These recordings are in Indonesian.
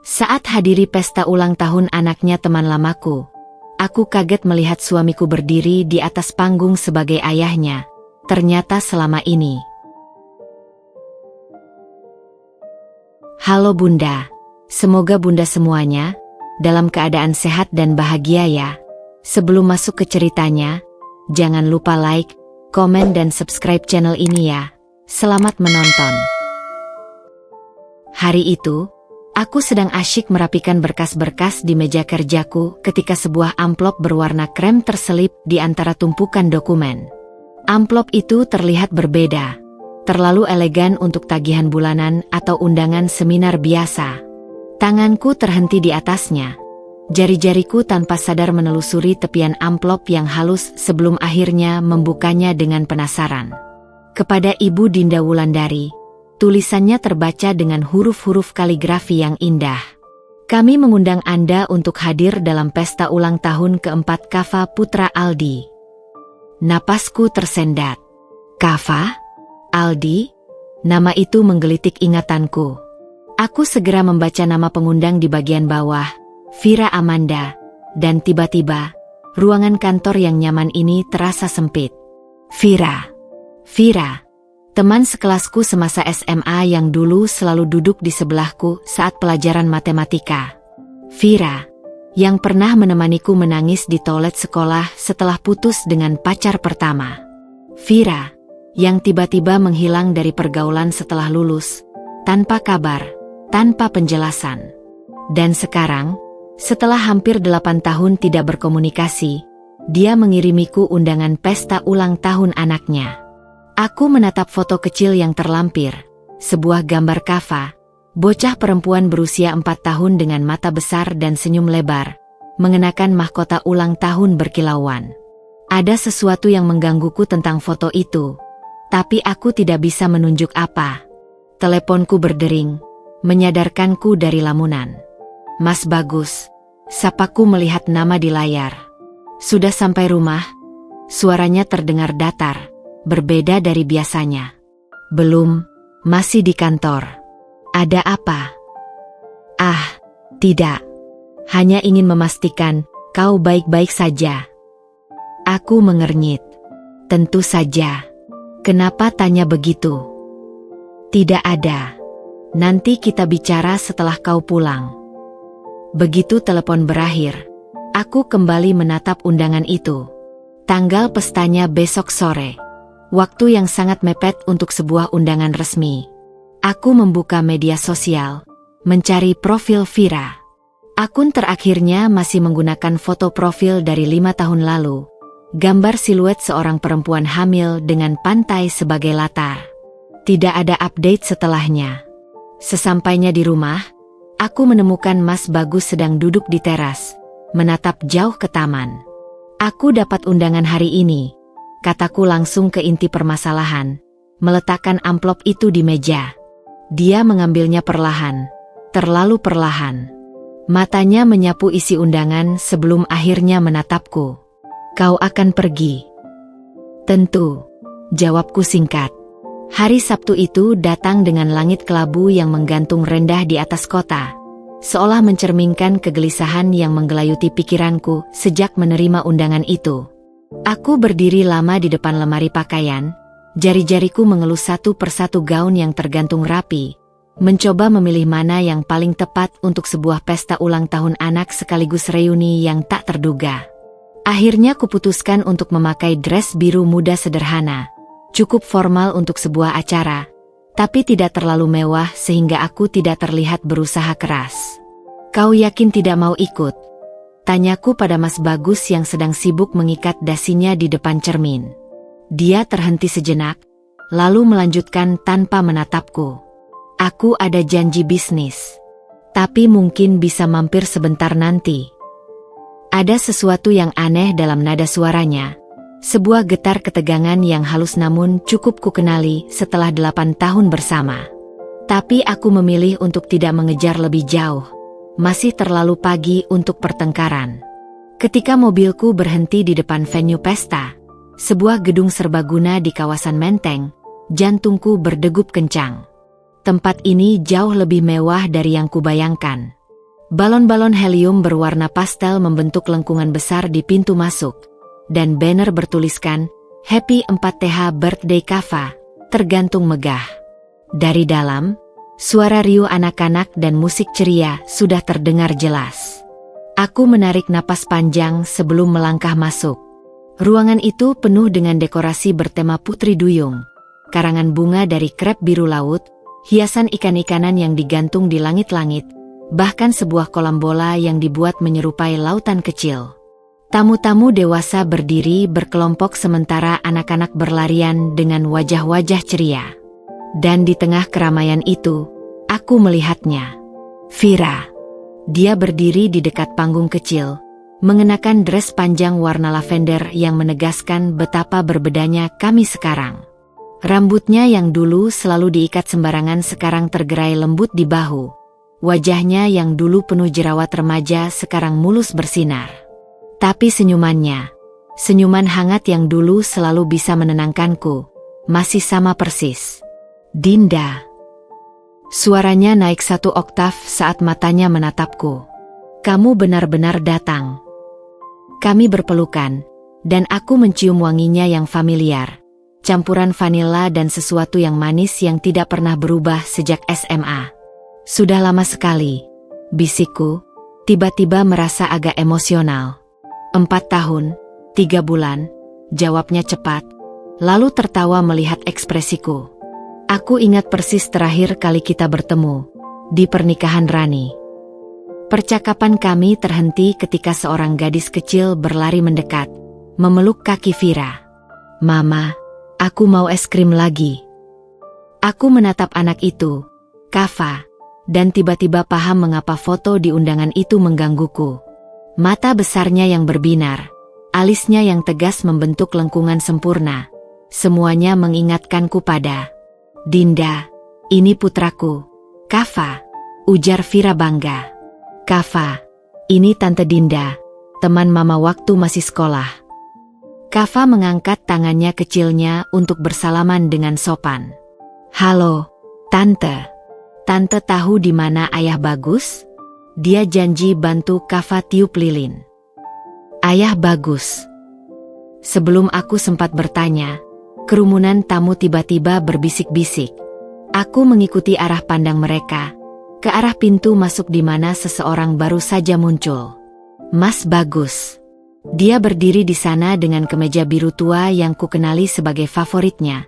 Saat hadiri pesta ulang tahun anaknya teman lamaku, aku kaget melihat suamiku berdiri di atas panggung sebagai ayahnya. Ternyata selama ini. Halo Bunda, semoga Bunda semuanya dalam keadaan sehat dan bahagia ya. Sebelum masuk ke ceritanya, jangan lupa like, komen dan subscribe channel ini ya. Selamat menonton. Hari itu, aku sedang asyik merapikan berkas-berkas di meja kerjaku ketika sebuah amplop berwarna krem terselip di antara tumpukan dokumen. Amplop itu terlihat berbeda, terlalu elegan untuk tagihan bulanan atau undangan seminar biasa. Tanganku terhenti di atasnya. Jari-jariku tanpa sadar menelusuri tepian amplop yang halus sebelum akhirnya membukanya dengan penasaran. Kepada Ibu Dinda Wulandari, tulisannya terbaca dengan huruf-huruf kaligrafi yang indah. Kami mengundang Anda untuk hadir dalam pesta ulang tahun keempat Kava Putra Aldi. Napasku tersendat. Kava? Aldi? Nama itu menggelitik ingatanku. Aku segera membaca nama pengundang di bagian bawah, Vira Amanda, dan tiba-tiba, ruangan kantor yang nyaman ini terasa sempit. Vira, teman sekelasku semasa SMA yang dulu selalu duduk di sebelahku saat pelajaran matematika. Vira, yang pernah menemaniku menangis di toilet sekolah setelah putus dengan pacar pertama. Vira, yang tiba-tiba menghilang dari pergaulan setelah lulus, tanpa kabar, tanpa penjelasan. Dan sekarang, setelah hampir 8 tahun tidak berkomunikasi, dia mengirimiku undangan pesta ulang tahun anaknya. Aku menatap foto kecil yang terlampir, sebuah gambar Kava, bocah perempuan berusia 4 tahun dengan mata besar dan senyum lebar, mengenakan mahkota ulang tahun berkilauan. Ada sesuatu yang menggangguku tentang foto itu, tapi aku tidak bisa menunjuk apa. Teleponku berdering, menyadarkanku dari lamunan. Mas Bagus, sapaku melihat nama di layar. Sudah sampai rumah? Suaranya terdengar datar, berbeda dari biasanya. Belum, masih di kantor. Ada apa? Ah, tidak. Hanya ingin memastikan kau baik-baik saja. Aku mengernyit. Tentu saja. Kenapa tanya begitu? Tidak ada. Nanti kita bicara setelah kau pulang. Begitu telepon berakhir, aku kembali menatap undangan itu. Tanggal pestanya besok sore. Waktu yang sangat mepet untuk sebuah undangan resmi. Aku membuka media sosial, mencari profil Vira. Akun terakhirnya masih menggunakan foto profil dari 5 tahun lalu. Gambar siluet seorang perempuan hamil dengan pantai sebagai latar. Tidak ada update setelahnya. Sesampainya di rumah, aku menemukan Mas Bagus sedang duduk di teras, menatap jauh ke taman. Aku dapat undangan hari ini, kataku langsung ke inti permasalahan, meletakkan amplop itu di meja. Dia mengambilnya perlahan, terlalu perlahan. Matanya menyapu isi undangan sebelum akhirnya menatapku. Kau akan pergi? Tentu, jawabku singkat. Hari Sabtu itu datang dengan langit kelabu yang menggantung rendah di atas kota, seolah mencerminkan kegelisahan yang menggelayuti pikiranku sejak menerima undangan itu. Aku berdiri lama di depan lemari pakaian, jari-jariku mengelus satu persatu gaun yang tergantung rapi, mencoba memilih mana yang paling tepat untuk sebuah pesta ulang tahun anak sekaligus reuni yang tak terduga. Akhirnya kuputuskan untuk memakai dress biru muda sederhana, cukup formal untuk sebuah acara, tapi tidak terlalu mewah sehingga aku tidak terlihat berusaha keras. Kau yakin tidak mau ikut? Tanyaku pada Mas Bagus yang sedang sibuk mengikat dasinya di depan cermin. Dia terhenti sejenak, lalu melanjutkan tanpa menatapku. Aku ada janji bisnis, tapi mungkin bisa mampir sebentar nanti. Ada sesuatu yang aneh dalam nada suaranya, sebuah getar ketegangan yang halus namun cukup kukenali setelah 8 tahun bersama. Tapi aku memilih untuk tidak mengejar lebih jauh, masih terlalu pagi untuk pertengkaran. Ketika mobilku berhenti di depan venue pesta, sebuah gedung serbaguna di kawasan Menteng, jantungku berdegup kencang. Tempat ini jauh lebih mewah dari yang kubayangkan. Balon-balon helium berwarna pastel membentuk lengkungan besar di pintu masuk, dan banner bertuliskan, Happy 4th Birthday Kava, tergantung megah. Dari dalam, suara riuh anak-anak dan musik ceria sudah terdengar jelas. Aku menarik napas panjang sebelum melangkah masuk. Ruangan itu penuh dengan dekorasi bertema putri duyung, karangan bunga dari krep biru laut, hiasan ikan-ikanan yang digantung di langit-langit, bahkan sebuah kolam bola yang dibuat menyerupai lautan kecil. Tamu-tamu dewasa berdiri berkelompok sementara anak-anak berlarian dengan wajah-wajah ceria. Dan di tengah keramaian itu, aku melihatnya. Vira. Dia berdiri di dekat panggung kecil, mengenakan dress panjang warna lavender yang menegaskan betapa berbedanya kami sekarang. Rambutnya yang dulu selalu diikat sembarangan sekarang tergerai lembut di bahu. Wajahnya yang dulu penuh jerawat remaja sekarang mulus bersinar. Tapi senyumannya, senyuman hangat yang dulu selalu bisa menenangkanku, masih sama persis. Dinda. Suaranya naik 1 oktav saat matanya menatapku. Kamu benar-benar datang. Kami berpelukan, dan aku mencium wanginya yang familiar, campuran vanila dan sesuatu yang manis yang tidak pernah berubah sejak SMA. Sudah lama sekali, bisikku, tiba-tiba merasa agak emosional. 4 tahun, 3 bulan, jawabnya cepat, lalu tertawa melihat ekspresiku. Aku ingat persis terakhir kali kita bertemu, di pernikahan Rani. Percakapan kami terhenti ketika seorang gadis kecil berlari mendekat, memeluk kaki Vira. Mama, aku mau es krim lagi. Aku menatap anak itu, Kava, dan tiba-tiba paham mengapa foto di undangan itu menggangguku. Mata besarnya yang berbinar, alisnya yang tegas membentuk lengkungan sempurna. Semuanya mengingatkanku pada Dinda, ini putraku, Kava, ujar Vira bangga. Kava, ini Tante Dinda, teman Mama waktu masih sekolah. Kava mengangkat tangannya kecilnya untuk bersalaman dengan sopan. Halo, Tante. Tante tahu di mana Ayah Bagus? Dia janji bantu Kava tiup lilin. Ayah Bagus. Sebelum aku sempat bertanya, kerumunan tamu tiba-tiba berbisik-bisik. Aku mengikuti arah pandang mereka, ke arah pintu masuk di mana seseorang baru saja muncul. Mas Bagus. Dia berdiri di sana dengan kemeja biru tua yang kukenali sebagai favoritnya.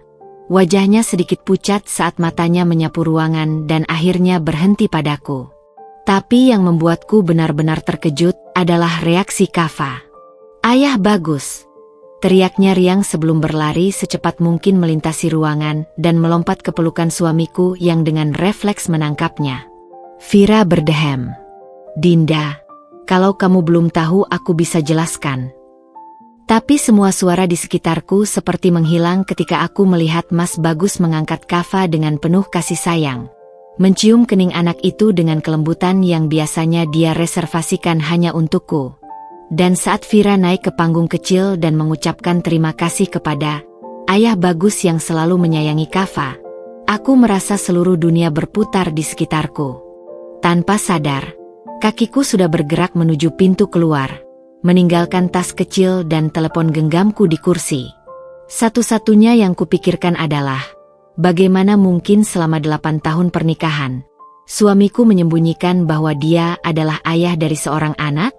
Wajahnya sedikit pucat saat matanya menyapu ruangan dan akhirnya berhenti padaku. Tapi yang membuatku benar-benar terkejut adalah reaksi Kava. Ayah Bagus. Teriaknya riang sebelum berlari secepat mungkin melintasi ruangan dan melompat ke pelukan suamiku yang dengan refleks menangkapnya. Vira berdehem. Dinda, kalau kamu belum tahu aku bisa jelaskan. Tapi semua suara di sekitarku seperti menghilang ketika aku melihat Mas Bagus mengangkat Kava dengan penuh kasih sayang. Mencium kening anak itu dengan kelembutan yang biasanya dia reservasikan hanya untukku. Dan saat Vira naik ke panggung kecil dan mengucapkan terima kasih kepada Ayah Bagus yang selalu menyayangi Kava, aku merasa seluruh dunia berputar di sekitarku. Tanpa sadar, kakiku sudah bergerak menuju pintu keluar, meninggalkan tas kecil dan telepon genggamku di kursi. Satu-satunya yang kupikirkan adalah, bagaimana mungkin selama 8 tahun pernikahan, suamiku menyembunyikan bahwa dia adalah ayah dari seorang anak?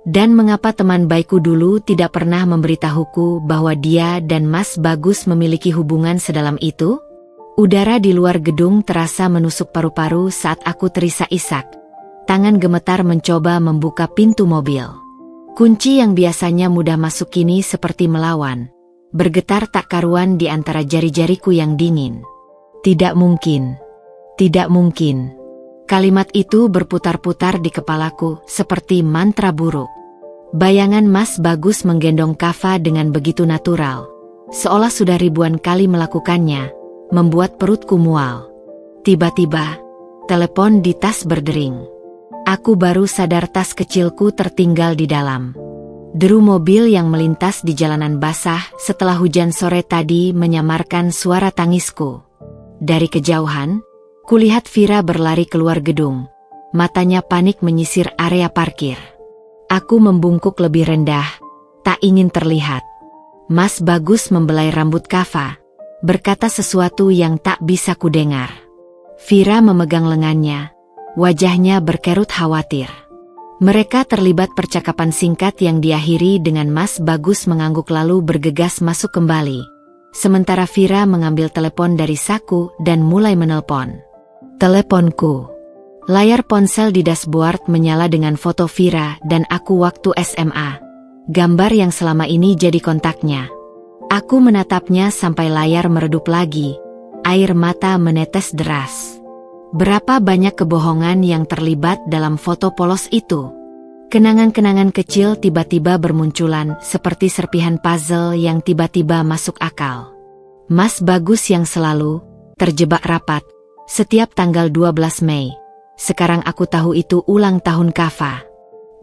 Dan mengapa teman baikku dulu tidak pernah memberitahuku bahwa dia dan Mas Bagus memiliki hubungan sedalam itu? Udara di luar gedung terasa menusuk paru-paru saat aku terisak-isak. Tangan gemetar mencoba membuka pintu mobil. Kunci yang biasanya mudah masuk kini seperti melawan, bergetar tak karuan di antara jari-jariku yang dingin. Tidak mungkin. Tidak mungkin. Kalimat itu berputar-putar di kepalaku seperti mantra buruk. Bayangan Mas Bagus menggendong Kava dengan begitu natural, seolah sudah ribuan kali melakukannya, membuat perutku mual. Tiba-tiba, telepon di tas berdering. Aku baru sadar tas kecilku tertinggal di dalam. Deru mobil yang melintas di jalanan basah setelah hujan sore tadi menyamarkan suara tangisku. Dari kejauhan, kulihat Vira berlari keluar gedung. matanya panik menyisir area parkir. Aku membungkuk lebih rendah, tak ingin terlihat. Mas Bagus membelai rambut Kava, berkata sesuatu yang tak bisa kudengar. Vira memegang lengannya, wajahnya berkerut khawatir. Mereka terlibat percakapan singkat yang diakhiri dengan Mas Bagus mengangguk lalu bergegas masuk kembali. Sementara Vira mengambil telepon dari saku dan mulai menelpon. Teleponku. Layar ponsel di dashboard menyala dengan foto Vira dan aku waktu SMA. Gambar yang selama ini jadi kontaknya. Aku menatapnya sampai layar meredup lagi. Air mata menetes deras. Berapa banyak kebohongan yang terlibat dalam foto polos itu. Kenangan-kenangan kecil tiba-tiba bermunculan seperti serpihan puzzle yang tiba-tiba masuk akal. Mas Bagus yang selalu terjebak rapat setiap tanggal 12 Mei. Sekarang aku tahu itu ulang tahun Kava.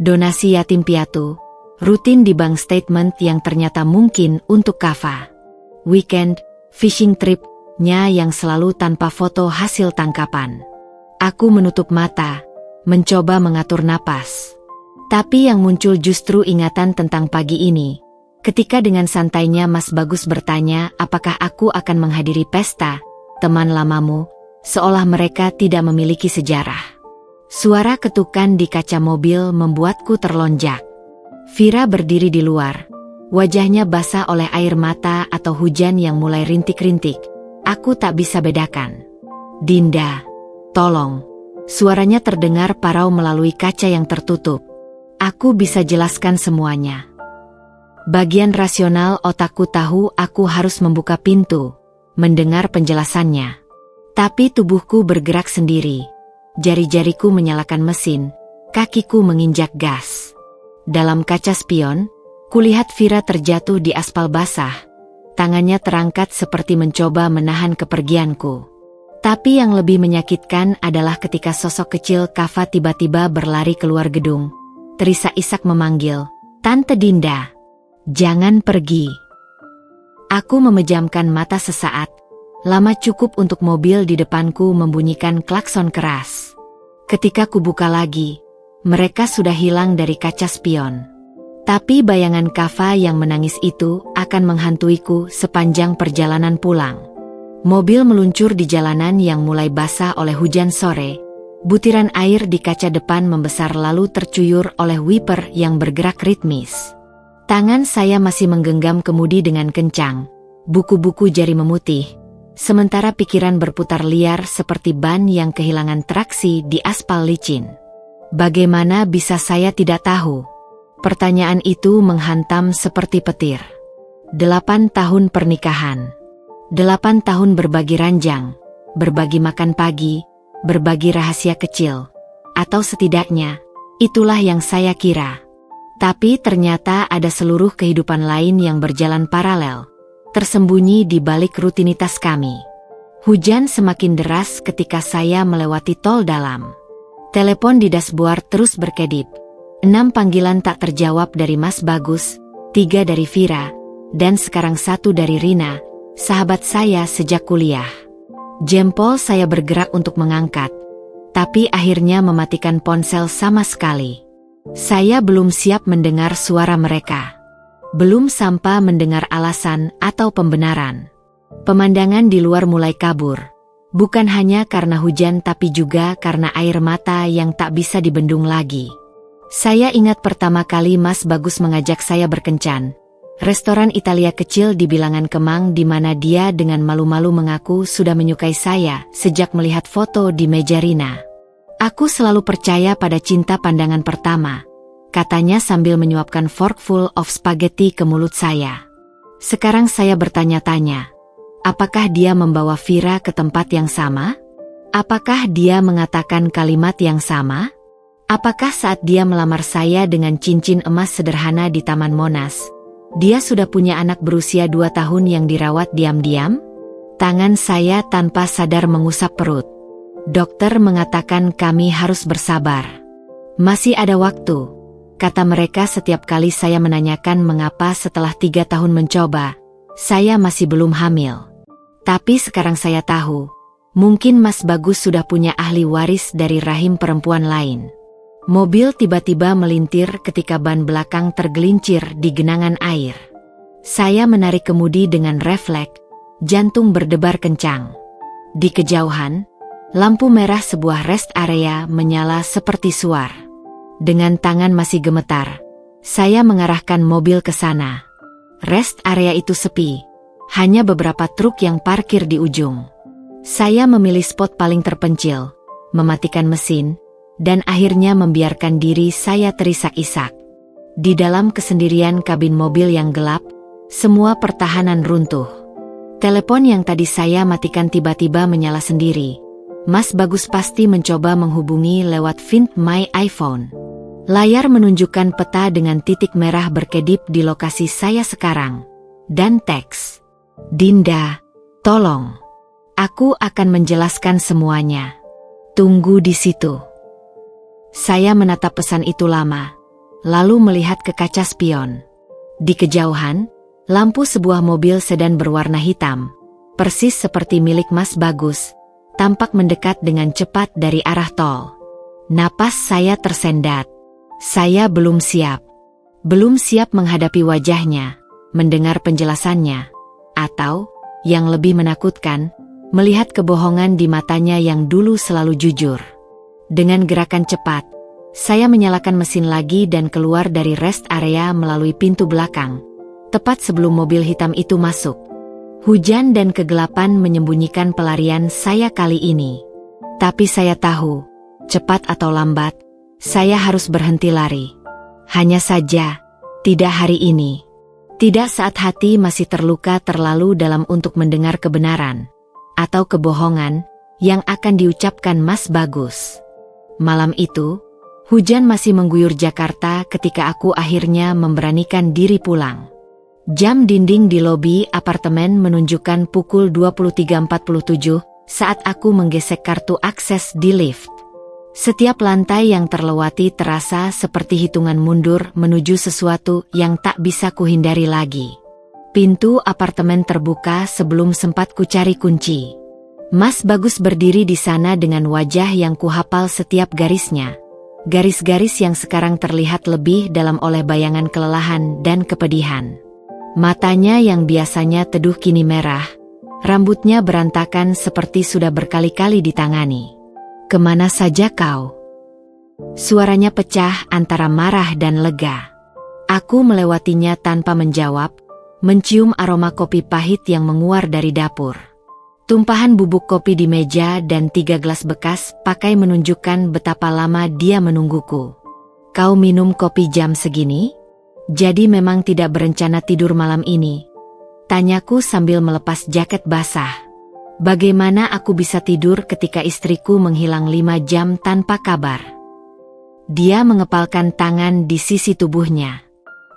Donasi yatim piatu, rutin di bank statement yang ternyata mungkin untuk Kava. Weekend, fishing trip-nya yang selalu tanpa foto hasil tangkapan. Aku menutup mata, mencoba mengatur napas. Tapi yang muncul justru ingatan tentang pagi ini. Ketika dengan santainya Mas Bagus bertanya apakah aku akan menghadiri pesta, teman lamamu, seolah mereka tidak memiliki sejarah. Suara ketukan di kaca mobil membuatku terlonjak. Vira berdiri di luar. Wajahnya basah oleh air mata atau hujan yang mulai rintik-rintik. Aku tak bisa bedakan. Dinda, tolong. Suaranya terdengar parau melalui kaca yang tertutup. Aku bisa jelaskan semuanya. Bagian rasional otakku tahu aku harus membuka pintu, mendengar penjelasannya. Tapi tubuhku bergerak sendiri. Jari-jariku menyalakan mesin, kakiku menginjak gas. Dalam kaca spion, kulihat Vira terjatuh di aspal basah. Tangannya terangkat seperti mencoba menahan kepergianku. Tapi yang lebih menyakitkan adalah ketika sosok kecil Kava tiba-tiba berlari keluar gedung. Terisak-isak memanggil, "Tante Dinda, jangan pergi." Aku memejamkan mata sesaat. Lama cukup untuk mobil di depanku membunyikan klakson keras. Ketika kubuka lagi, mereka sudah hilang dari kaca spion. Tapi bayangan Kava yang menangis itu akan menghantuiku sepanjang perjalanan pulang. Mobil meluncur di jalanan yang mulai basah oleh hujan sore. Butiran air di kaca depan membesar lalu tercuyur oleh wiper yang bergerak ritmis. Tangan saya masih menggenggam kemudi dengan kencang. Buku-buku jari memutih. Sementara pikiran berputar liar seperti ban yang kehilangan traksi di aspal licin. Bagaimana bisa saya tidak tahu? Pertanyaan itu menghantam seperti petir. 8 tahun pernikahan. 8 tahun berbagi ranjang, berbagi makan pagi, berbagi rahasia kecil. Atau setidaknya, itulah yang saya kira. Tapi ternyata ada seluruh kehidupan lain yang berjalan paralel. Tersembunyi di balik rutinitas kami. Hujan semakin deras ketika saya melewati tol dalam. Telepon di dashboard terus berkedip. 6 panggilan tak terjawab dari Mas Bagus, 3 dari Vira, dan sekarang 1 dari Rina, sahabat saya sejak kuliah. Jempol saya bergerak untuk mengangkat, tapi akhirnya mematikan ponsel sama sekali. Saya belum siap mendengar suara mereka. Belum sampai mendengar alasan atau pembenaran. Pemandangan di luar mulai kabur. Bukan hanya karena hujan tapi juga karena air mata yang tak bisa dibendung lagi. Saya ingat pertama kali Mas Bagus mengajak saya berkencan. Restoran Italia kecil di bilangan Kemang di mana dia dengan malu-malu mengaku sudah menyukai saya sejak melihat foto di meja Rina. Aku selalu percaya pada cinta pandangan pertama. Katanya sambil menyuapkan forkful of spaghetti ke mulut saya. Sekarang saya bertanya-tanya, apakah dia membawa Vira ke tempat yang sama? Apakah dia mengatakan kalimat yang sama? Apakah saat dia melamar saya dengan cincin emas sederhana di Taman Monas, dia sudah punya anak berusia 2 tahun yang dirawat diam-diam? Tangan saya tanpa sadar mengusap perut. Dokter mengatakan kami harus bersabar. Masih ada waktu. Kata mereka setiap kali saya menanyakan mengapa setelah 3 tahun mencoba, saya masih belum hamil. Tapi sekarang saya tahu, Mungkin Mas Bagus sudah punya ahli waris dari rahim perempuan lain. Mobil tiba-tiba melintir ketika ban belakang tergelincir di genangan air. Saya menarik kemudi dengan refleks, jantung berdebar kencang. Di kejauhan, lampu merah sebuah rest area menyala seperti suar. Dengan tangan masih gemetar, saya mengarahkan mobil ke sana. Rest area itu sepi, hanya beberapa truk yang parkir di ujung. Saya memilih spot paling terpencil, mematikan mesin, dan akhirnya membiarkan diri saya terisak-isak. Di dalam kesendirian kabin mobil yang gelap, semua pertahanan runtuh. Telepon yang tadi saya matikan tiba-tiba menyala sendiri. Mas Bagus pasti mencoba menghubungi lewat Find My iPhone. Layar menunjukkan peta dengan titik merah berkedip di lokasi saya sekarang. Dan teks. Dinda, tolong. Aku akan menjelaskan semuanya. Tunggu di situ. Saya menatap pesan itu lama, lalu melihat ke kaca spion. Di kejauhan, lampu sebuah mobil sedan berwarna hitam, persis seperti milik Mas Bagus, tampak mendekat dengan cepat dari arah tol. Napas saya tersendat. Saya belum siap. Belum siap menghadapi wajahnya, mendengar penjelasannya, atau, yang lebih menakutkan, melihat kebohongan di matanya yang dulu selalu jujur. Dengan gerakan cepat, saya menyalakan mesin lagi dan keluar dari rest area melalui pintu belakang, tepat sebelum mobil hitam itu masuk. Hujan dan kegelapan menyembunyikan pelarian saya kali ini. Tapi saya tahu, cepat atau lambat, saya harus berhenti lari. Hanya saja, tidak hari ini. Tidak saat hati masih terluka terlalu dalam untuk mendengar kebenaran atau kebohongan yang akan diucapkan Mas Bagus. Malam itu, hujan masih mengguyur Jakarta ketika aku akhirnya memberanikan diri pulang. Jam dinding di lobi apartemen menunjukkan pukul 23.47 saat aku menggesek kartu akses di lift. Setiap lantai yang terlewati terasa seperti hitungan mundur menuju sesuatu yang tak bisa kuhindari lagi. Pintu apartemen terbuka sebelum sempat kucari kunci. Mas Bagus berdiri di sana dengan wajah yang kuhafal setiap garisnya. Garis-garis yang sekarang terlihat lebih dalam oleh bayangan kelelahan dan kepedihan. Matanya yang biasanya teduh kini merah, rambutnya berantakan seperti sudah berkali-kali ditangani. Kemana saja kau? Suaranya pecah antara marah dan lega. Aku melewatinya tanpa menjawab, mencium aroma kopi pahit yang menguar dari dapur. Tumpahan bubuk kopi di meja dan 3 gelas bekas pakai menunjukkan betapa lama dia menungguku. Kau minum kopi jam segini? Jadi memang tidak berencana tidur malam ini? Tanyaku sambil melepas jaket basah. Bagaimana aku bisa tidur ketika istriku menghilang 5 jam tanpa kabar? Dia mengepalkan tangan di sisi tubuhnya.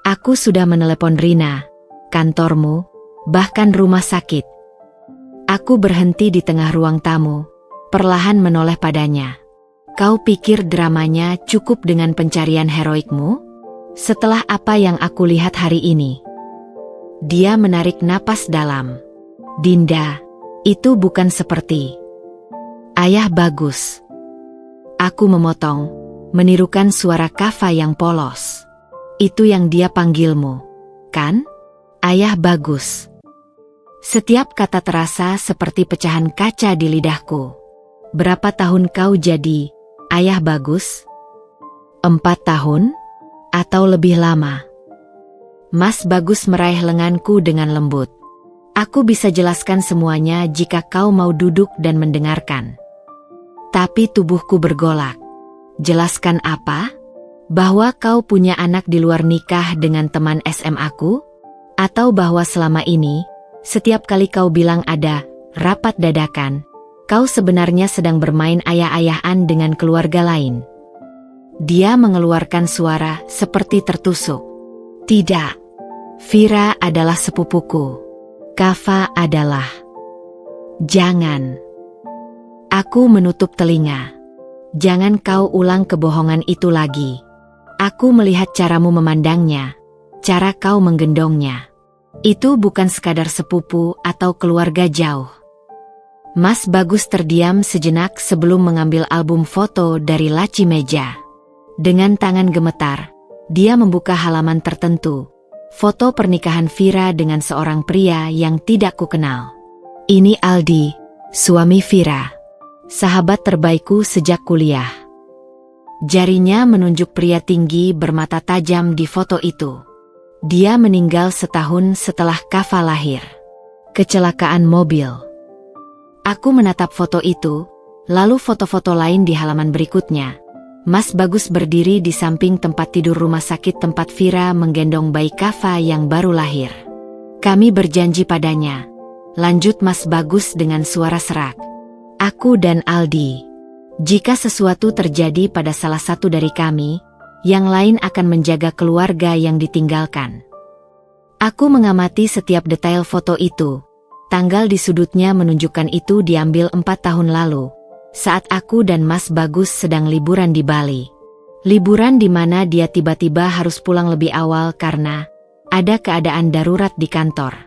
Aku sudah menelepon Rina, kantormu, bahkan rumah sakit. Aku berhenti di tengah ruang tamu, perlahan menoleh padanya. Kau pikir dramanya cukup dengan pencarian heroikmu? Setelah apa yang aku lihat hari ini? Dia menarik napas dalam. Dinda, itu bukan seperti Ayah Bagus. Aku memotong, menirukan suara Kava yang polos. Itu yang dia panggilmu, kan? Ayah Bagus. Setiap kata terasa seperti pecahan kaca di lidahku. Berapa tahun kau jadi Ayah Bagus? 4 tahun? Atau lebih lama? Mas Bagus meraih lenganku dengan lembut. Aku bisa jelaskan semuanya jika kau mau duduk dan mendengarkan. Tapi tubuhku bergolak. Jelaskan apa? Bahwa kau punya anak di luar nikah dengan teman SMA-ku? Atau bahwa selama ini, setiap kali kau bilang ada rapat dadakan, kau sebenarnya sedang bermain ayah-ayahan dengan keluarga lain? Dia mengeluarkan suara seperti tertusuk. Tidak. Vira adalah sepupuku. Kava adalah. Jangan. Aku menutup telinga. Jangan kau ulang kebohongan itu lagi. Aku melihat caramu memandangnya, cara kau menggendongnya. Itu bukan sekadar sepupu atau keluarga jauh. Mas Bagus terdiam sejenak sebelum mengambil album foto dari laci meja. Dengan tangan gemetar, dia membuka halaman tertentu. Foto pernikahan Vira dengan seorang pria yang tidak kukenal. Ini Aldi, suami Vira. Sahabat terbaikku sejak kuliah. Jarinya menunjuk pria tinggi bermata tajam di foto itu. Dia meninggal setahun setelah Kava lahir. Kecelakaan mobil. Aku menatap foto itu, lalu foto-foto lain di halaman berikutnya. Mas Bagus berdiri di samping tempat tidur rumah sakit tempat Vira menggendong bayi Kava yang baru lahir. Kami berjanji padanya. Lanjut Mas Bagus dengan suara serak. Aku dan Aldi. Jika sesuatu terjadi pada salah satu dari kami, yang lain akan menjaga keluarga yang ditinggalkan. Aku mengamati setiap detail foto itu. Tanggal di sudutnya menunjukkan itu diambil 4 tahun lalu, saat aku dan Mas Bagus sedang liburan di Bali. Liburan di mana dia tiba-tiba harus pulang lebih awal karena ada keadaan darurat di kantor.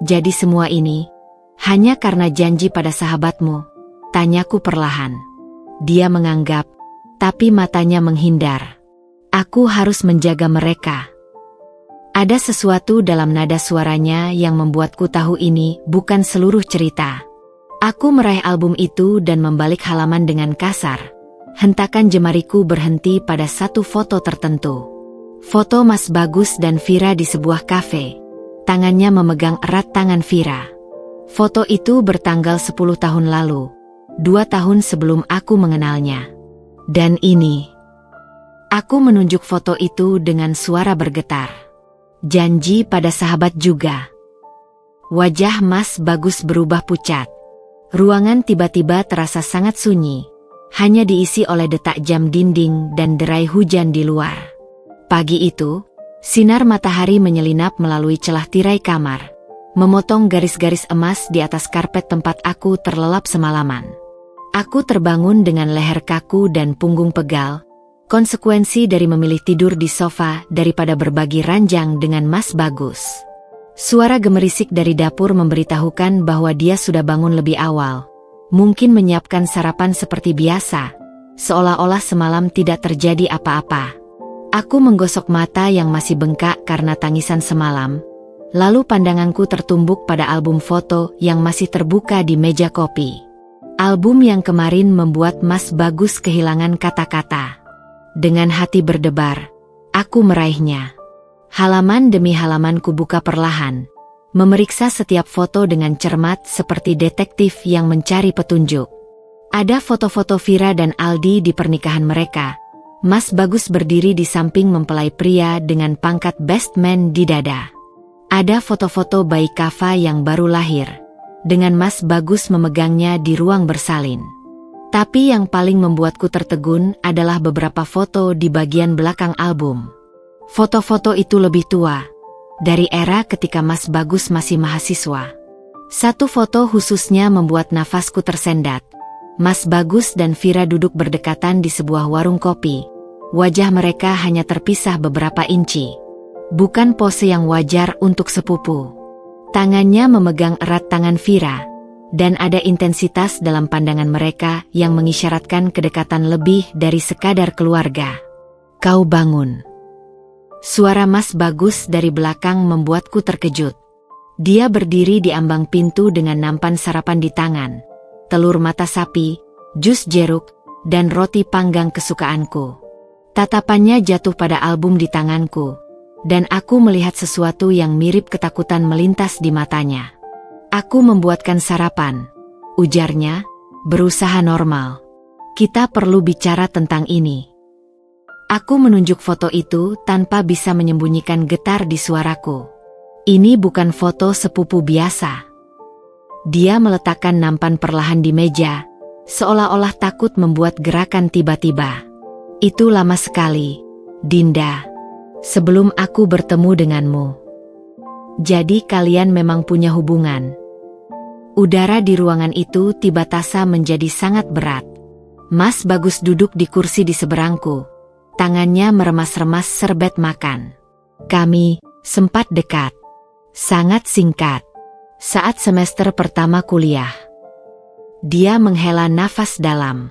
Jadi semua ini hanya karena janji pada sahabatmu? Tanyaku perlahan. Dia menganggap, tapi matanya menghindar. Aku harus menjaga mereka. Ada sesuatu dalam nada suaranya yang membuatku tahu ini bukan seluruh cerita. Aku meraih album itu dan membalik halaman dengan kasar. Hentakan jemariku berhenti pada satu foto tertentu. Foto Mas Bagus dan Vira di sebuah kafe. Tangannya memegang erat tangan Vira. Foto itu bertanggal 10 tahun lalu. 2 tahun sebelum aku mengenalnya. Dan ini. Aku menunjuk foto itu dengan suara bergetar. Janji pada sahabat juga. Wajah Mas Bagus berubah pucat. Ruangan tiba-tiba terasa sangat sunyi. Hanya diisi oleh detak jam dinding dan derai hujan di luar. Pagi itu, sinar matahari menyelinap melalui celah tirai kamar, memotong garis-garis emas di atas karpet tempat aku terlelap semalaman. Aku terbangun dengan leher kaku dan punggung pegal, konsekuensi dari memilih tidur di sofa daripada berbagi ranjang dengan Mas Bagus. Suara gemerisik dari dapur memberitahukan bahwa dia sudah bangun lebih awal, mungkin menyiapkan sarapan seperti biasa, seolah-olah semalam tidak terjadi apa-apa. Aku menggosok mata yang masih bengkak karena tangisan semalam, lalu pandanganku tertumbuk pada album foto yang masih terbuka di meja kopi. Album yang kemarin membuat Mas Bagus kehilangan kata-kata. Dengan hati berdebar, aku meraihnya. Halaman demi halaman kubuka perlahan, memeriksa setiap foto dengan cermat seperti detektif yang mencari petunjuk. Ada foto-foto Vira dan Aldi di pernikahan mereka. Mas Bagus berdiri di samping mempelai pria dengan pangkat best man di dada. Ada foto-foto bayi Kava yang baru lahir, dengan Mas Bagus memegangnya di ruang bersalin. Tapi yang paling membuatku tertegun adalah beberapa foto di bagian belakang album. Foto-foto itu lebih tua, dari era ketika Mas Bagus masih mahasiswa. Satu foto khususnya membuat nafasku tersendat. Mas Bagus dan Vira duduk berdekatan di sebuah warung kopi. Wajah mereka hanya terpisah beberapa inci. Bukan pose yang wajar untuk sepupu. Tangannya memegang erat tangan Vira, dan ada intensitas dalam pandangan mereka yang mengisyaratkan kedekatan lebih dari sekadar keluarga. Kau bangun. Suara Mas Bagus dari belakang membuatku terkejut. Dia berdiri di ambang pintu dengan nampan sarapan di tangan. Telur mata sapi, jus jeruk, dan roti panggang kesukaanku. Tatapannya jatuh pada album di tanganku, dan aku melihat sesuatu yang mirip ketakutan melintas di matanya. Aku membuatkan sarapan, ujarnya, berusaha normal. Kita perlu bicara tentang ini. Aku menunjuk foto itu tanpa bisa menyembunyikan getar di suaraku. Ini bukan foto sepupu biasa. Dia meletakkan nampan perlahan di meja, seolah-olah takut membuat gerakan tiba-tiba. Itu lama sekali, Dinda, sebelum aku bertemu denganmu. Jadi kalian memang punya hubungan. Udara di ruangan itu tiba-tasa menjadi sangat berat. Mas Bagus duduk di kursi di seberangku. Tangannya meremas-remas serbet makan. Kami sempat dekat. Sangat singkat. Saat semester pertama kuliah. Dia menghela nafas dalam.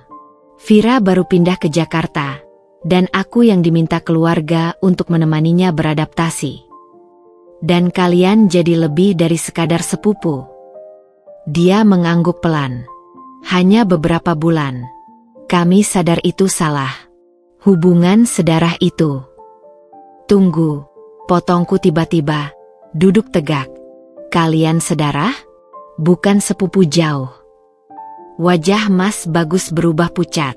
Vira baru pindah ke Jakarta, dan aku yang diminta keluarga untuk menemaninya beradaptasi. Dan kalian jadi lebih dari sekadar sepupu. Dia mengangguk pelan. Hanya beberapa bulan. Kami sadar itu salah. Hubungan sedarah itu. Tunggu, potongku tiba-tiba, duduk tegak. Kalian sedarah? Bukan sepupu jauh. Wajah Mas Bagus berubah pucat.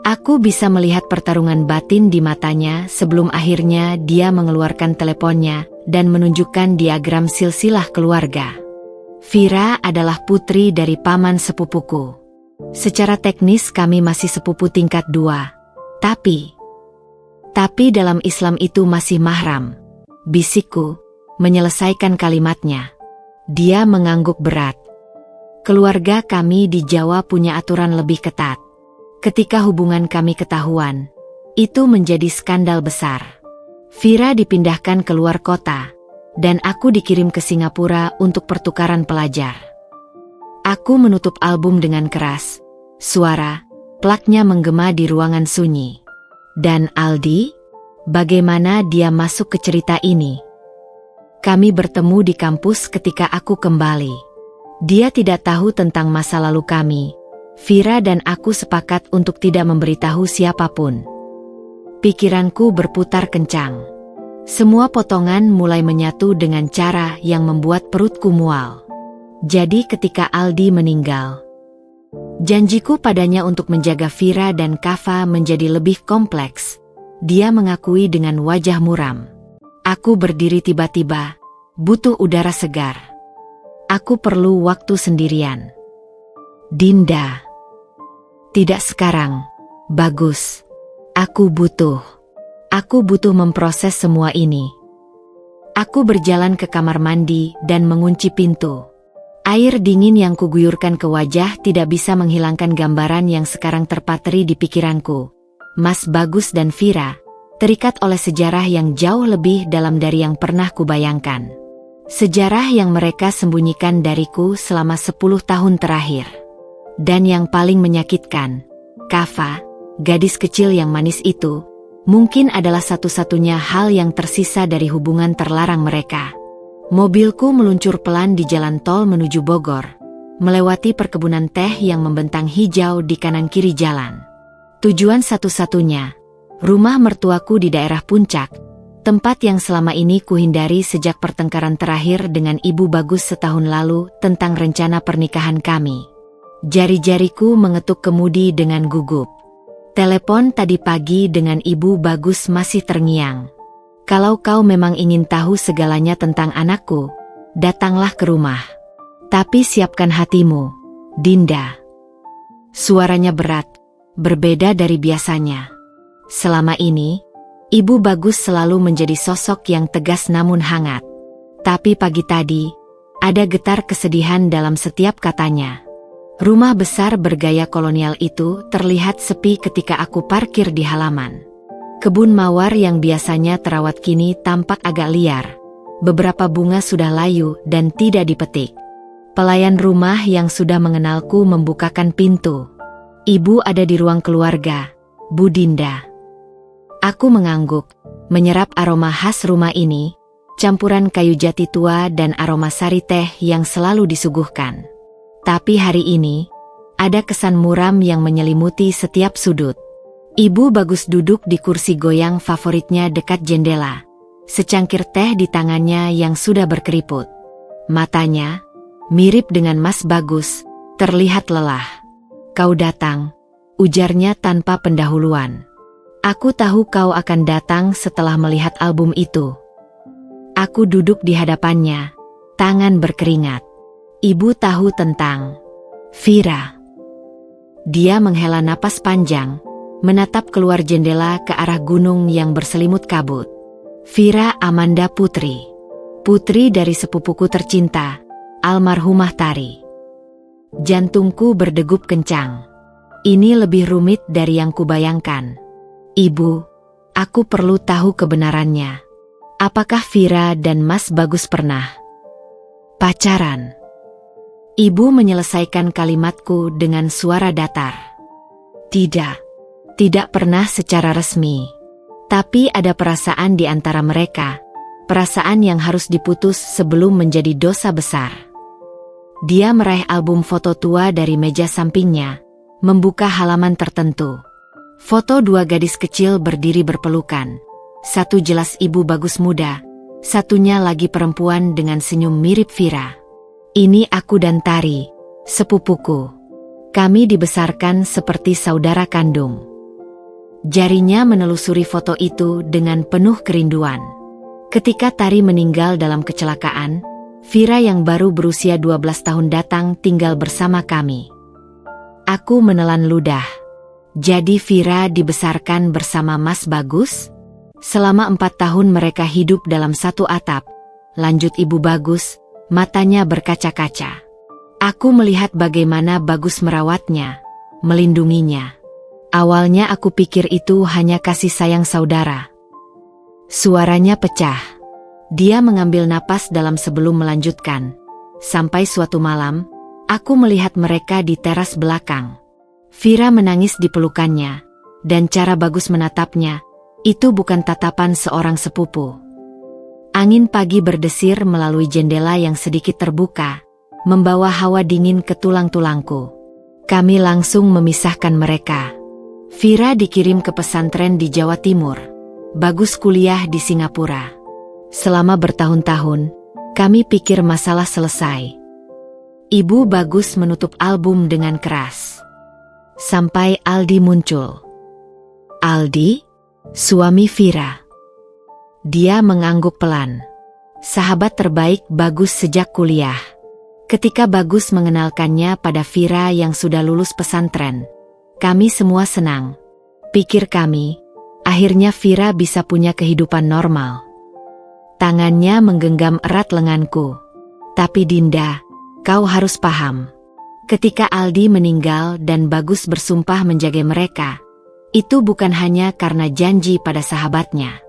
Aku bisa melihat pertarungan batin di matanya sebelum akhirnya dia mengeluarkan teleponnya dan menunjukkan diagram silsilah keluarga. Vira adalah putri dari paman sepupuku. Secara teknis kami masih sepupu tingkat 2. Tapi dalam Islam itu masih mahram. Bisikku, menyelesaikan kalimatnya. Dia mengangguk berat. Keluarga kami di Jawa punya aturan lebih ketat. Ketika hubungan kami ketahuan, itu menjadi skandal besar. Vira dipindahkan ke luar kota, dan aku dikirim ke Singapura untuk pertukaran pelajar. Aku menutup album dengan keras. Suara plaknya menggema di ruangan sunyi. Dan Aldi, bagaimana dia masuk ke cerita ini? Kami bertemu di kampus ketika aku kembali. Dia tidak tahu tentang masa lalu kami. Vira dan aku sepakat untuk tidak memberitahu siapapun. Pikiranku berputar kencang. Semua potongan mulai menyatu dengan cara yang membuat perutku mual. Jadi ketika Aldi meninggal, janjiku padanya untuk menjaga Vira dan Kava menjadi lebih kompleks. Dia mengakui dengan wajah muram. Aku berdiri tiba-tiba, butuh udara segar. Aku perlu waktu sendirian. Dinda. Tidak sekarang. Bagus. Aku butuh memproses semua ini. Aku berjalan ke kamar mandi dan mengunci pintu. Air dingin yang kuguyurkan ke wajah tidak bisa menghilangkan gambaran yang sekarang terpatri di pikiranku. Mas Bagus dan Vira, terikat oleh sejarah yang jauh lebih dalam dari yang pernah kubayangkan. Sejarah yang mereka sembunyikan dariku selama 10 tahun terakhir. Dan yang paling menyakitkan, Kava, gadis kecil yang manis itu, mungkin adalah satu-satunya hal yang tersisa dari hubungan terlarang mereka. Mobilku meluncur pelan di jalan tol menuju Bogor, melewati perkebunan teh yang membentang hijau di kanan kiri jalan. Tujuan satu-satunya, rumah mertuaku di daerah Puncak, tempat yang selama ini kuhindari sejak pertengkaran terakhir dengan Ibu Bagus setahun lalu tentang rencana pernikahan kami. Jari-jariku mengetuk kemudi dengan gugup. Telepon tadi pagi dengan Ibu Bagus masih terngiang. Kalau kau memang ingin tahu segalanya tentang anakku, datanglah ke rumah. Tapi siapkan hatimu, Dinda. Suaranya berat, berbeda dari biasanya. Selama ini, Ibu Bagus selalu menjadi sosok yang tegas namun hangat. Tapi pagi tadi, ada getar kesedihan dalam setiap katanya. Rumah besar bergaya kolonial itu terlihat sepi ketika aku parkir di halaman. Kebun mawar yang biasanya terawat kini tampak agak liar. Beberapa bunga sudah layu dan tidak dipetik. Pelayan rumah yang sudah mengenalku membukakan pintu. Ibu ada di ruang keluarga, Bu Dinda. Aku mengangguk, menyerap aroma khas rumah ini, campuran kayu jati tua dan aroma sari teh yang selalu disuguhkan. Tapi hari ini, ada kesan muram yang menyelimuti setiap sudut. Ibu Bagus duduk di kursi goyang favoritnya dekat jendela, secangkir teh di tangannya yang sudah berkeriput. Matanya, mirip dengan Mas Bagus, terlihat lelah. Kau datang, ujarnya tanpa pendahuluan. Aku tahu kau akan datang setelah melihat album itu. Aku duduk di hadapannya, tangan berkeringat. Ibu tahu tentang Vira. Dia menghela napas panjang, menatap keluar jendela ke arah gunung yang berselimut kabut. Vira Amanda Putri. Putri dari sepupuku tercinta, almarhumah Tari. Jantungku berdegup kencang. Ini lebih rumit dari yang kubayangkan. Ibu, aku perlu tahu kebenarannya. Apakah Vira dan Mas Bagus pernah pacaran? Ibu menyelesaikan kalimatku dengan suara datar. Tidak pernah secara resmi. Tapi ada perasaan di antara mereka, perasaan yang harus diputus sebelum menjadi dosa besar. Dia meraih album foto tua dari meja sampingnya, membuka halaman tertentu. Foto dua gadis kecil berdiri berpelukan. Satu jelas ibu bagus muda, satunya lagi perempuan dengan senyum mirip Vira. Ini aku dan Tari, sepupuku. Kami dibesarkan seperti saudara kandung. Jarinya menelusuri foto itu dengan penuh kerinduan. Ketika Tari meninggal dalam kecelakaan, Vira yang baru berusia 12 tahun datang tinggal bersama kami. Aku menelan ludah. Jadi Vira dibesarkan bersama Mas Bagus? Selama 4 tahun mereka hidup dalam satu atap. Lanjut Ibu Bagus, matanya berkaca-kaca. Aku melihat bagaimana Bagus merawatnya, melindunginya. Awalnya aku pikir itu hanya kasih sayang saudara. Suaranya pecah. Dia mengambil napas dalam sebelum melanjutkan. Sampai suatu malam, aku melihat mereka di teras belakang. Vira menangis di pelukannya, dan cara Bagus menatapnya, itu bukan tatapan seorang sepupu. Angin pagi berdesir melalui jendela yang sedikit terbuka, membawa hawa dingin ke tulang-tulangku. Kami langsung memisahkan mereka. Vira dikirim ke pesantren di Jawa Timur. Bagus kuliah di Singapura. Selama bertahun-tahun, kami pikir masalah selesai. Ibu Bagus menutup album dengan keras. Sampai Aldi muncul. Aldi? Suami Vira. Dia mengangguk pelan. Sahabat terbaik Bagus sejak kuliah. Ketika Bagus mengenalkannya pada Vira yang sudah lulus pesantren, kami semua senang. Pikir kami, akhirnya Vira bisa punya kehidupan normal. Tangannya menggenggam erat lenganku. Tapi Dinda, kau harus paham. Ketika Aldi meninggal dan Bagus bersumpah menjaga mereka, itu bukan hanya karena janji pada sahabatnya.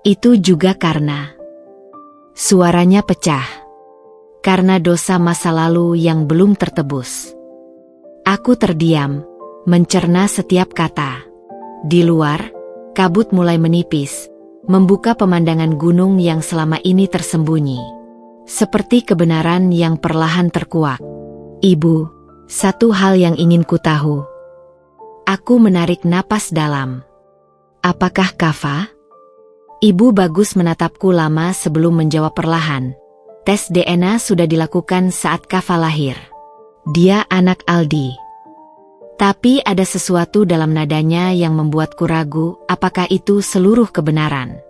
Itu juga karena... Suaranya pecah. Karena dosa masa lalu yang belum tertebus. Aku terdiam, mencerna setiap kata. Di luar, kabut mulai menipis, membuka pemandangan gunung yang selama ini tersembunyi. Seperti kebenaran yang perlahan terkuak. Ibu, satu hal yang ingin ku tahu. Aku menarik napas dalam. Apakah Kava? Ibu Bagus menatapku lama sebelum menjawab perlahan. Tes DNA sudah dilakukan saat Kava lahir. Dia anak Aldi. Tapi ada sesuatu dalam nadanya yang membuatku ragu apakah itu seluruh kebenaran.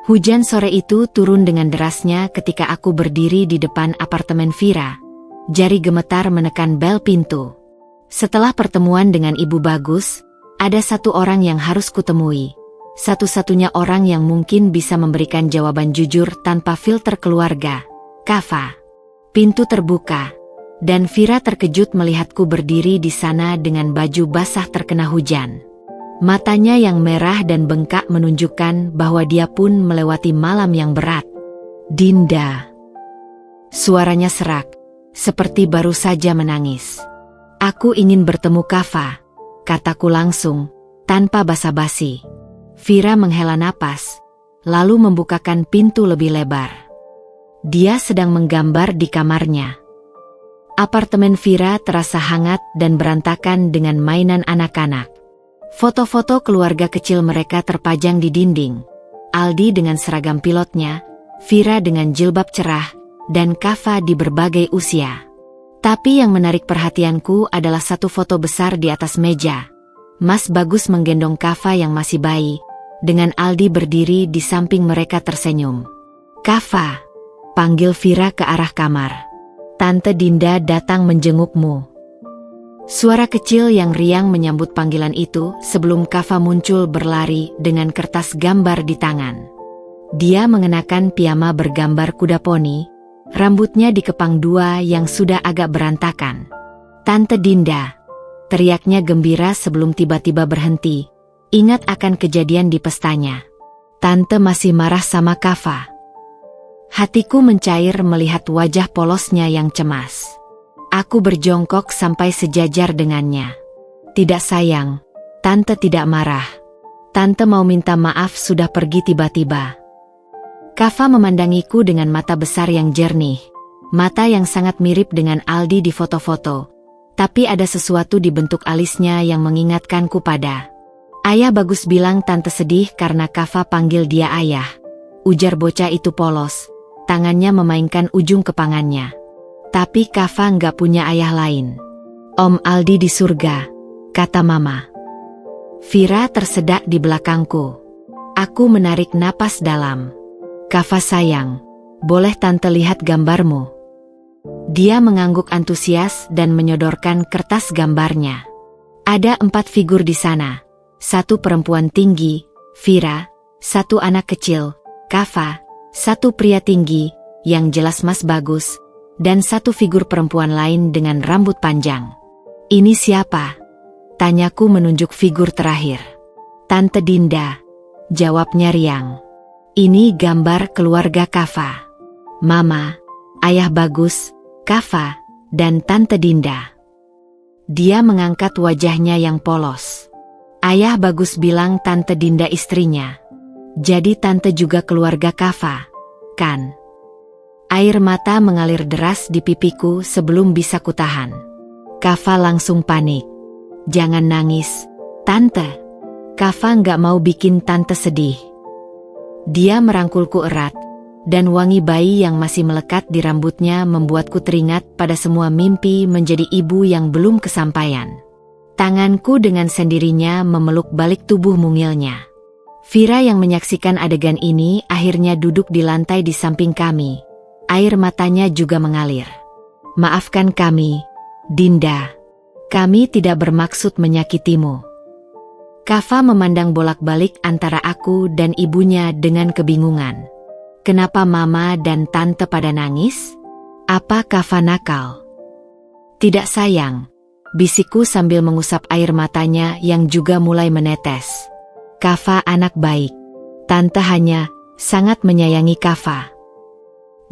Hujan sore itu turun dengan derasnya ketika aku berdiri di depan apartemen Vira. Jari gemetar menekan bel pintu. Setelah pertemuan dengan Ibu Bagus, ada satu orang yang harus kutemui. Satu-satunya orang yang mungkin bisa memberikan jawaban jujur tanpa filter keluarga. Kava. Pintu terbuka. Dan Vira terkejut melihatku berdiri di sana dengan baju basah terkena hujan. Matanya yang merah dan bengkak menunjukkan bahwa dia pun melewati malam yang berat. Dinda. Suaranya serak, seperti baru saja menangis. Aku ingin bertemu Kava, kataku langsung, tanpa basa-basi. Vira menghela napas, lalu membukakan pintu lebih lebar. Dia sedang menggambar di kamarnya. Apartemen Vira terasa hangat dan berantakan dengan mainan anak-anak. Foto-foto keluarga kecil mereka terpajang di dinding. Aldi dengan seragam pilotnya, Vira dengan jilbab cerah, dan Kava di berbagai usia. Tapi yang menarik perhatianku adalah satu foto besar di atas meja. Mas Bagus menggendong Kava yang masih bayi, dengan Aldi berdiri di samping mereka tersenyum. Kava, panggil Vira ke arah kamar. Tante Dinda datang menjengukmu. Suara kecil yang riang menyambut panggilan itu sebelum Kava muncul berlari dengan kertas gambar di tangan. Dia mengenakan piyama bergambar kuda poni, rambutnya dikepang dua yang sudah agak berantakan. Tante Dinda, teriaknya gembira sebelum tiba-tiba berhenti, ingat akan kejadian di pestanya. Tante masih marah sama Kava. Hatiku mencair melihat wajah polosnya yang cemas. Aku berjongkok sampai sejajar dengannya. Tidak sayang, Tante tidak marah. Tante mau minta maaf sudah pergi tiba-tiba. Kava memandangiku dengan mata besar yang jernih. Mata yang sangat mirip dengan Aldi di foto-foto. Tapi ada sesuatu di bentuk alisnya yang mengingatkanku pada Ayah. Bagus bilang Tante sedih karena Kava panggil dia ayah. Ujar bocah itu polos. Tangannya memainkan ujung kepangannya. Tapi Kava nggak punya ayah lain. Om Aldi di surga, kata Mama. Vira tersedak di belakangku. Aku menarik napas dalam. Kava sayang, boleh Tante lihat gambarmu? Dia mengangguk antusias dan menyodorkan kertas gambarnya. Ada 4 figur di sana. 1 perempuan tinggi, Vira, 1 anak kecil, Kava, 1 pria tinggi, yang jelas Mas Bagus, dan 1 figur perempuan lain dengan rambut panjang. Ini siapa? Tanyaku menunjuk figur terakhir. Tante Dinda, jawabnya riang. Ini gambar keluarga Kava. Mama, Ayah Bagus, Kava, dan Tante Dinda. Dia mengangkat wajahnya yang polos. Ayah Bagus bilang Tante Dinda istrinya. Jadi Tante juga keluarga Kava, kan? Air mata mengalir deras di pipiku sebelum bisa kutahan. Kava langsung panik. Jangan nangis, Tante. Kava nggak mau bikin Tante sedih. Dia merangkulku erat, dan wangi bayi yang masih melekat di rambutnya membuatku teringat pada semua mimpi menjadi ibu yang belum kesampaian. Tanganku dengan sendirinya memeluk balik tubuh mungilnya. Vira yang menyaksikan adegan ini akhirnya duduk di lantai di samping kami. Air matanya juga mengalir. Maafkan kami, Dinda. Kami tidak bermaksud menyakitimu. Kava memandang bolak-balik antara aku dan ibunya dengan kebingungan. Kenapa Mama dan Tante pada nangis? Apa Kava nakal? Tidak sayang, bisikku sambil mengusap air matanya yang juga mulai menetes. Kava anak baik. Tante hanya sangat menyayangi Kava.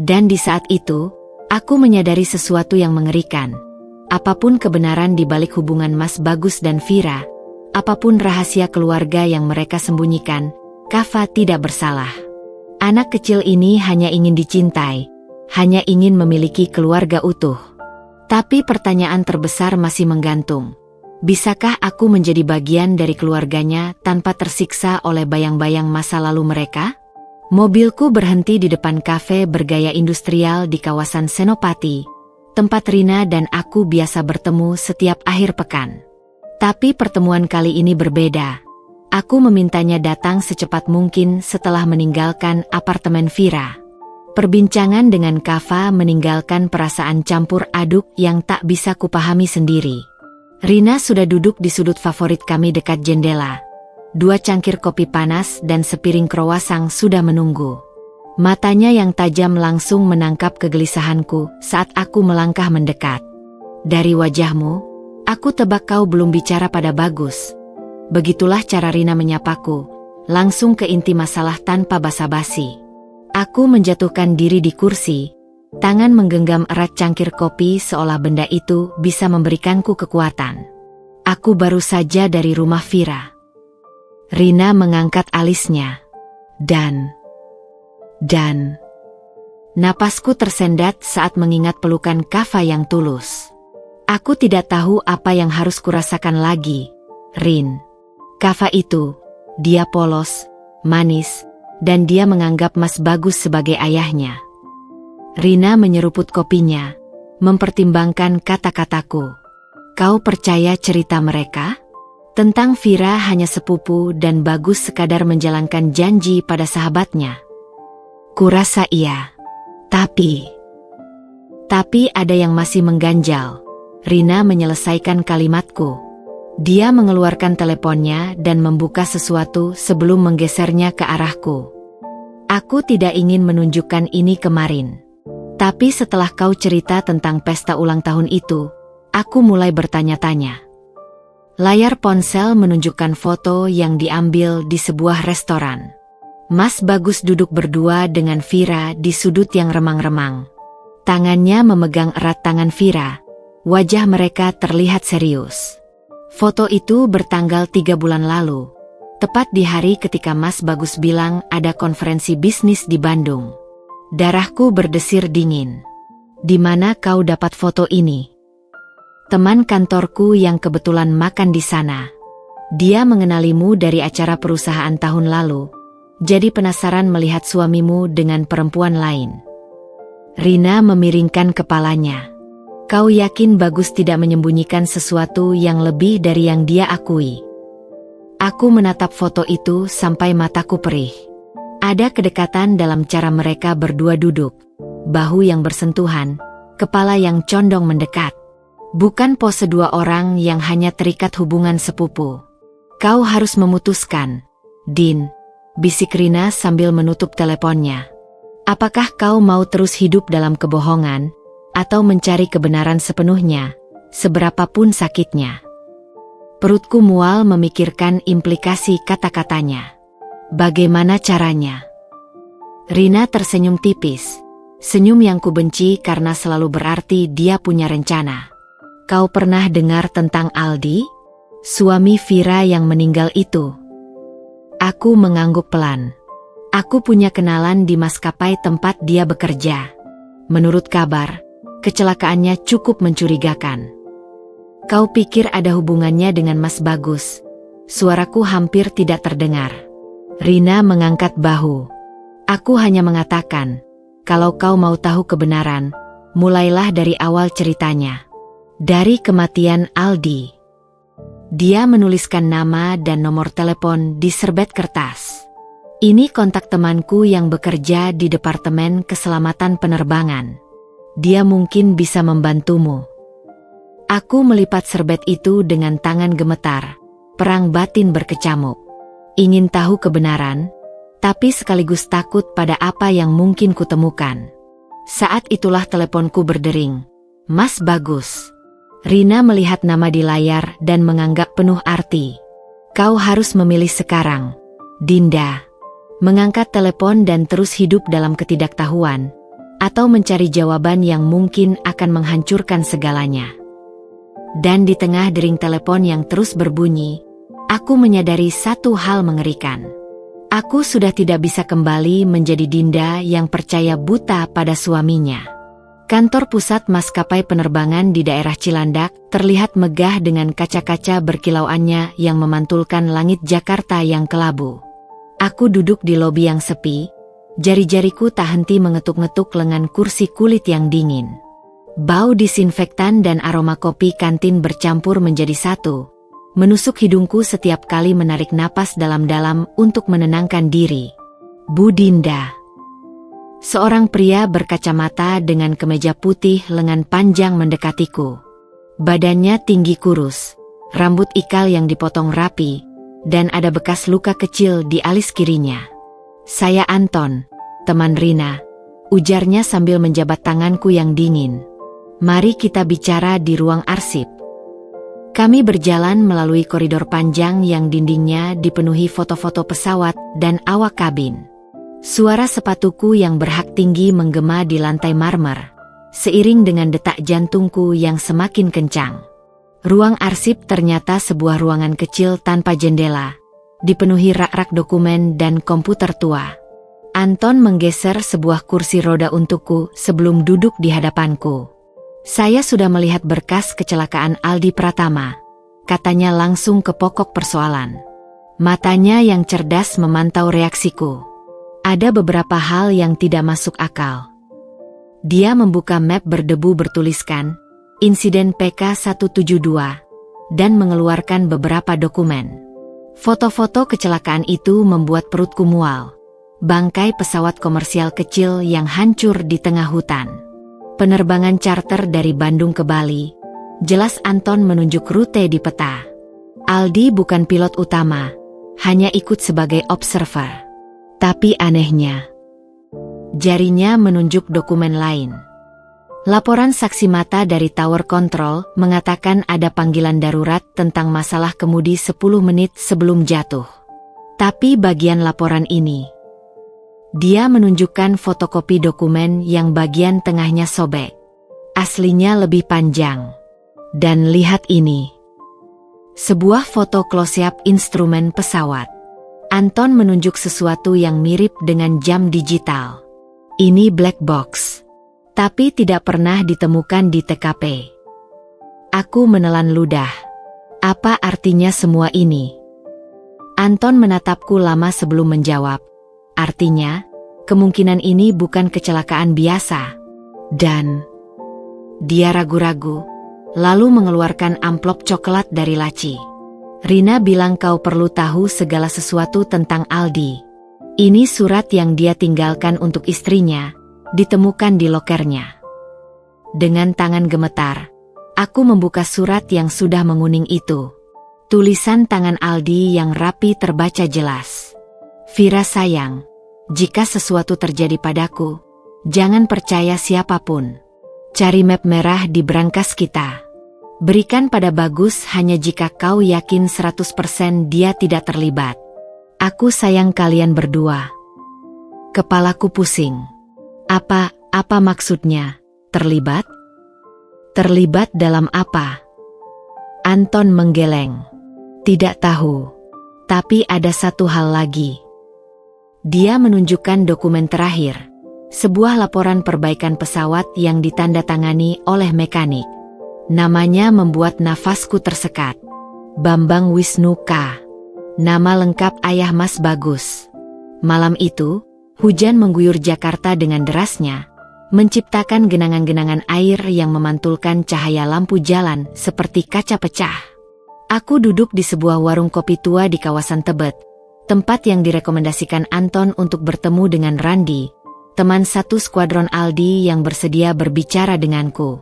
Dan di saat itu, aku menyadari sesuatu yang mengerikan. Apapun kebenaran di balik hubungan Mas Bagus dan Vira, apapun rahasia keluarga yang mereka sembunyikan, Kava tidak bersalah. Anak kecil ini hanya ingin dicintai, hanya ingin memiliki keluarga utuh. Tapi pertanyaan terbesar masih menggantung. Bisakah aku menjadi bagian dari keluarganya tanpa tersiksa oleh bayang-bayang masa lalu mereka? Mobilku berhenti di depan kafe bergaya industrial di kawasan Senopati, tempat Rina dan aku biasa bertemu setiap akhir pekan. Tapi pertemuan kali ini berbeda. Aku memintanya datang secepat mungkin setelah meninggalkan apartemen Vira. Perbincangan dengan Kava meninggalkan perasaan campur aduk yang tak bisa kupahami sendiri. Rina sudah duduk di sudut favorit kami dekat jendela. 2 cangkir kopi panas dan sepiring croissant sudah menunggu. Matanya yang tajam langsung menangkap kegelisahanku saat aku melangkah mendekat. Dari wajahmu, aku tebak kau belum bicara pada Bagus. Begitulah cara Rina menyapaku, langsung ke inti masalah tanpa basa-basi. Aku menjatuhkan diri di kursi, tangan menggenggam erat cangkir kopi seolah benda itu bisa memberikanku kekuatan. Aku baru saja dari rumah Vira. Rina mengangkat alisnya. Dan napasku tersendat saat mengingat pelukan Kava yang tulus. Aku tidak tahu apa yang harus kurasakan lagi, Rin. Kava itu, dia polos, manis, dan dia menganggap Mas Bagus sebagai ayahnya. Rina menyeruput kopinya, mempertimbangkan kata-kataku. Kau percaya cerita mereka? Tentang Vira hanya sepupu dan Bagus sekadar menjalankan janji pada sahabatnya. Kurasa iya. Tapi ada yang masih mengganjal. Rina menyelesaikan kalimatku. Dia mengeluarkan teleponnya dan membuka sesuatu sebelum menggesernya ke arahku. Aku tidak ingin menunjukkan ini kemarin. Tapi setelah kau cerita tentang pesta ulang tahun itu, aku mulai bertanya-tanya. Layar ponsel menunjukkan foto yang diambil di sebuah restoran. Mas Bagus duduk berdua dengan Vira di sudut yang remang-remang. Tangannya memegang erat tangan Vira, Wajah mereka terlihat serius. Foto itu bertanggal 3 bulan lalu, tepat di hari ketika Mas Bagus bilang ada konferensi bisnis di Bandung. Darahku berdesir dingin. Di mana kau dapat foto ini? Teman kantorku yang kebetulan makan di sana. Dia mengenalimu dari acara perusahaan tahun lalu, jadi penasaran melihat suamimu dengan perempuan lain. Rina memiringkan kepalanya. Kau yakin Bagus tidak menyembunyikan sesuatu yang lebih dari yang dia akui? Aku menatap foto itu sampai mataku perih. Ada kedekatan dalam cara mereka berdua duduk, bahu yang bersentuhan, kepala yang condong mendekat. Bukan pose dua orang yang hanya terikat hubungan sepupu. Kau harus memutuskan, Din, bisik Rina sambil menutup teleponnya. Apakah kau mau terus hidup dalam kebohongan, atau mencari kebenaran sepenuhnya, seberapapun sakitnya? Perutku mual memikirkan implikasi kata-katanya. Bagaimana caranya? Rina tersenyum tipis, senyum yang kubenci karena selalu berarti dia punya rencana. Kau pernah dengar tentang Aldi? Suami Vira yang meninggal itu? Aku mengangguk pelan. Aku punya kenalan di maskapai tempat dia bekerja. Menurut kabar, kecelakaannya cukup mencurigakan. Kau pikir ada hubungannya dengan Mas Bagus? Suaraku hampir tidak terdengar. Rina mengangkat bahu. Aku hanya mengatakan, kalau kau mau tahu kebenaran, mulailah dari awal ceritanya. Dari kematian Aldi. Dia menuliskan nama dan nomor telepon di serbet kertas. Ini kontak temanku yang bekerja di Departemen Keselamatan Penerbangan. Dia mungkin bisa membantumu. Aku melipat serbet itu dengan tangan gemetar. Perang batin berkecamuk. Ingin tahu kebenaran, tapi sekaligus takut pada apa yang mungkin kutemukan. Saat itulah teleponku berdering. Mas Bagus. Rina melihat nama di layar dan menganggap penuh arti. Kau harus memilih sekarang, Dinda. Mengangkat telepon dan terus hidup dalam ketidaktahuan, atau mencari jawaban yang mungkin akan menghancurkan segalanya. Dan di tengah dering telepon yang terus berbunyi, aku menyadari satu hal mengerikan. Aku sudah tidak bisa kembali menjadi Dinda yang percaya buta pada suaminya. Kantor pusat maskapai penerbangan di daerah Cilandak terlihat megah dengan kaca-kaca berkilauannya yang memantulkan langit Jakarta yang kelabu. Aku duduk di lobi yang sepi, jari-jariku tak henti mengetuk-ngetuk lengan kursi kulit yang dingin. Bau disinfektan dan aroma kopi kantin bercampur menjadi satu, menusuk hidungku setiap kali menarik napas dalam-dalam untuk menenangkan diri. Bu Dinda. Seorang pria berkacamata dengan kemeja putih lengan panjang mendekatiku. Badannya tinggi kurus, rambut ikal yang dipotong rapi, dan ada bekas luka kecil di alis kirinya. Saya Anton, teman Rina, ujarnya sambil menjabat tanganku yang dingin. Mari kita bicara di ruang arsip. Kami berjalan melalui koridor panjang yang dindingnya dipenuhi foto-foto pesawat dan awak kabin. Suara sepatuku yang berhak tinggi menggema di lantai marmer, seiring dengan detak jantungku yang semakin kencang. Ruang arsip ternyata sebuah ruangan kecil tanpa jendela, dipenuhi rak-rak dokumen dan komputer tua. Anton menggeser sebuah kursi roda untukku sebelum duduk di hadapanku. Saya sudah melihat berkas kecelakaan Aldi Pratama, katanya langsung ke pokok persoalan. Matanya yang cerdas memantau reaksiku. Ada beberapa hal yang tidak masuk akal. Dia membuka map berdebu bertuliskan, insiden PK172, dan mengeluarkan beberapa dokumen. Foto-foto kecelakaan itu membuat perutku mual. Bangkai pesawat komersial kecil yang hancur di tengah hutan. Penerbangan charter dari Bandung ke Bali. Jelas Anton menunjuk rute di peta. Aldi bukan pilot utama, hanya ikut sebagai observer. Tapi anehnya, jarinya menunjuk dokumen lain. Laporan saksi mata dari Tower Control mengatakan ada panggilan darurat tentang masalah kemudi 10 menit sebelum jatuh. Tapi bagian laporan ini, dia menunjukkan fotokopi dokumen yang bagian tengahnya sobek. Aslinya lebih panjang. Dan lihat ini. Sebuah foto close-up instrumen pesawat. Anton menunjuk sesuatu yang mirip dengan jam digital. Ini black box. Tapi tidak pernah ditemukan di TKP. Aku menelan ludah. Apa artinya semua ini? Anton menatapku lama sebelum menjawab. Artinya, kemungkinan ini bukan kecelakaan biasa. Dan dia ragu-ragu, lalu mengeluarkan amplop coklat dari laci. Rina bilang kau perlu tahu segala sesuatu tentang Aldi. Ini surat yang dia tinggalkan untuk istrinya, ditemukan di lokernya. Dengan tangan gemetar, aku membuka surat yang sudah menguning itu. Tulisan tangan Aldi yang rapi terbaca jelas. Vira sayang, jika sesuatu terjadi padaku, jangan percaya siapapun. Cari map merah di brankas kita. Berikan pada Bagus hanya jika kau yakin 100% dia tidak terlibat. Aku sayang kalian berdua. Kepalaku pusing. Apa maksudnya? Terlibat? Terlibat dalam apa? Anton menggeleng. Tidak tahu. Tapi ada satu hal lagi. Dia menunjukkan dokumen terakhir. Sebuah laporan perbaikan pesawat yang ditandatangani oleh mekanik. Namanya membuat nafasku tersekat. Bambang Wisnu K. Nama lengkap ayah Mas Bagus. Malam itu, hujan mengguyur Jakarta dengan derasnya, menciptakan genangan-genangan air yang memantulkan cahaya lampu jalan seperti kaca pecah. Aku duduk di sebuah warung kopi tua di kawasan Tebet, tempat yang direkomendasikan Anton untuk bertemu dengan Randi, teman satu skuadron Aldi yang bersedia berbicara denganku.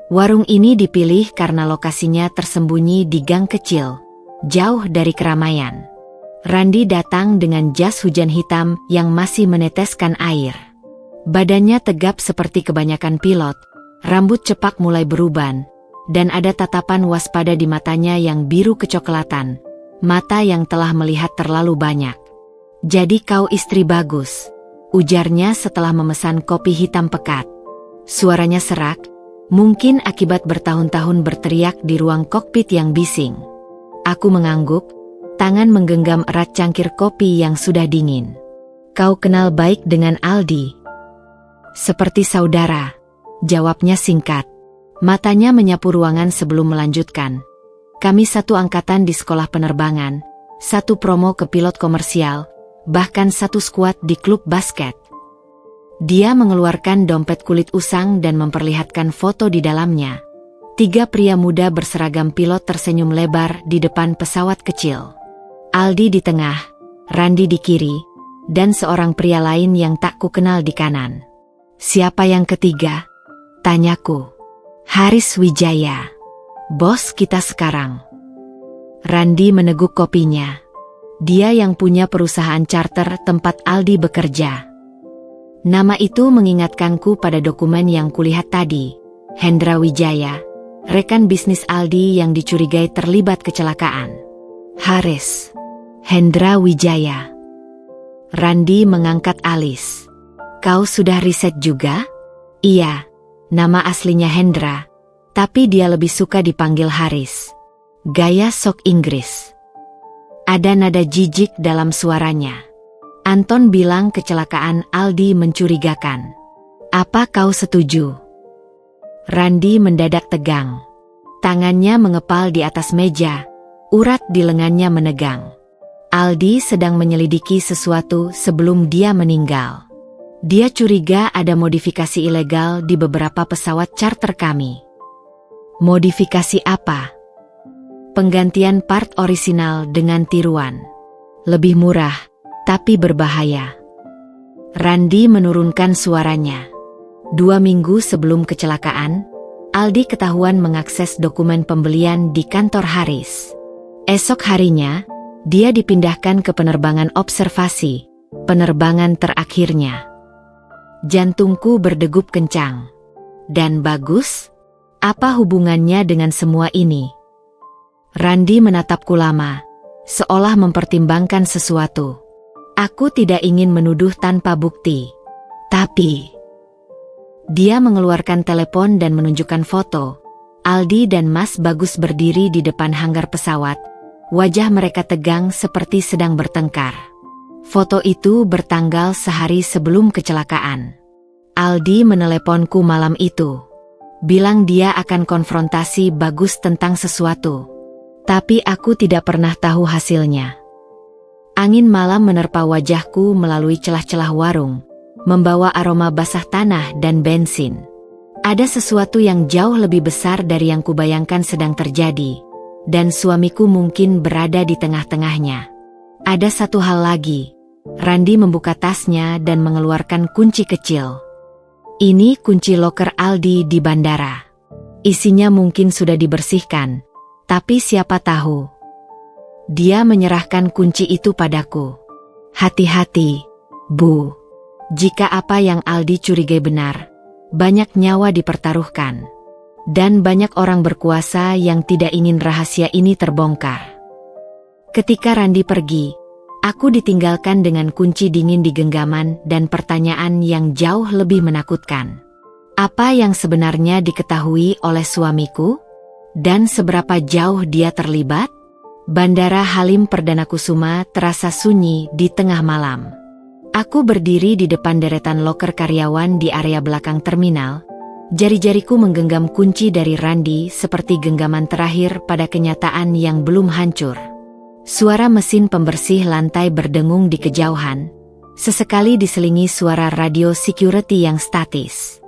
Warung ini dipilih karena lokasinya tersembunyi di gang kecil, jauh dari keramaian. Randi datang dengan jas hujan hitam yang masih meneteskan air. Badannya tegap seperti kebanyakan pilot, rambut cepak mulai beruban, dan ada tatapan waspada di matanya yang biru kecoklatan, mata yang telah melihat terlalu banyak. Jadi kau istri Bagus, ujarnya setelah memesan kopi hitam pekat. Suaranya serak, mungkin akibat bertahun-tahun berteriak di ruang kokpit yang bising. Aku mengangguk, tangan menggenggam erat cangkir kopi yang sudah dingin. Kau kenal baik dengan Aldi? Seperti saudara, jawabnya singkat. Matanya menyapu ruangan sebelum melanjutkan. Kami satu angkatan di sekolah penerbangan, satu promo ke pilot komersial, bahkan satu skuad di klub basket. Dia mengeluarkan dompet kulit usang dan memperlihatkan foto di dalamnya. 3 pria muda berseragam pilot tersenyum lebar di depan pesawat kecil. Aldi di tengah, Randi di kiri, dan seorang pria lain yang tak kukenal di kanan. Siapa yang ketiga? Tanyaku. Haris Wijaya. Bos kita sekarang. Randi meneguk kopinya. Dia yang punya perusahaan charter tempat Aldi bekerja. Nama itu mengingatkanku pada dokumen yang kulihat tadi. Hendra Wijaya, rekan bisnis Aldi yang dicurigai terlibat kecelakaan. Haris. Hendra Wijaya. Randi mengangkat alis. Kau sudah riset juga? Iya, nama aslinya Hendra, tapi dia lebih suka dipanggil Haris. Gaya sok Inggris. Ada nada jijik dalam suaranya. Anton bilang kecelakaan Aldi mencurigakan. Apa kau setuju? Randi mendadak tegang. Tangannya mengepal di atas meja, urat di lengannya menegang. Aldi sedang menyelidiki sesuatu sebelum dia meninggal. Dia curiga ada modifikasi ilegal di beberapa pesawat charter kami. Modifikasi apa? Penggantian part orisinal dengan tiruan. Lebih murah, tapi berbahaya. Randi menurunkan suaranya. 2 minggu sebelum kecelakaan, Aldi ketahuan mengakses dokumen pembelian di kantor Haris. Esok harinya, dia dipindahkan ke penerbangan observasi, penerbangan terakhirnya. Jantungku berdegup kencang. Dan Bagus? Apa hubungannya dengan semua ini? Randi menatapku lama, seolah mempertimbangkan sesuatu. Aku tidak ingin menuduh tanpa bukti. Tapi dia mengeluarkan telepon dan menunjukkan foto. Aldi dan Mas Bagus berdiri di depan hanggar pesawat. Wajah mereka tegang seperti sedang bertengkar. Foto itu bertanggal sehari sebelum kecelakaan. Aldi meneleponku malam itu. Bilang dia akan konfrontasi Bagus tentang sesuatu. Tapi aku tidak pernah tahu hasilnya. Angin malam menerpa wajahku melalui celah-celah warung, membawa aroma basah tanah dan bensin. Ada sesuatu yang jauh lebih besar dari yang kubayangkan sedang terjadi, dan suamiku mungkin berada di tengah-tengahnya. Ada satu hal lagi. Randi membuka tasnya dan mengeluarkan kunci kecil. Ini kunci loker Aldi di bandara. Isinya mungkin sudah dibersihkan, tapi siapa tahu. Dia menyerahkan kunci itu padaku. Hati-hati, Bu. Jika apa yang Aldi curigai benar, banyak nyawa dipertaruhkan. Dan banyak orang berkuasa yang tidak ingin rahasia ini terbongkar. Ketika Randi pergi, aku ditinggalkan dengan kunci dingin di genggaman dan pertanyaan yang jauh lebih menakutkan. Apa yang sebenarnya diketahui oleh suamiku? Dan seberapa jauh dia terlibat? Bandara Halim Perdana Kusuma terasa sunyi di tengah malam. Aku berdiri di depan deretan loker karyawan di area belakang terminal. Jari-jariku menggenggam kunci dari Randi seperti genggaman terakhir pada kenyataan yang belum hancur. Suara mesin pembersih lantai berdengung di kejauhan. Sesekali diselingi suara radio security yang statis.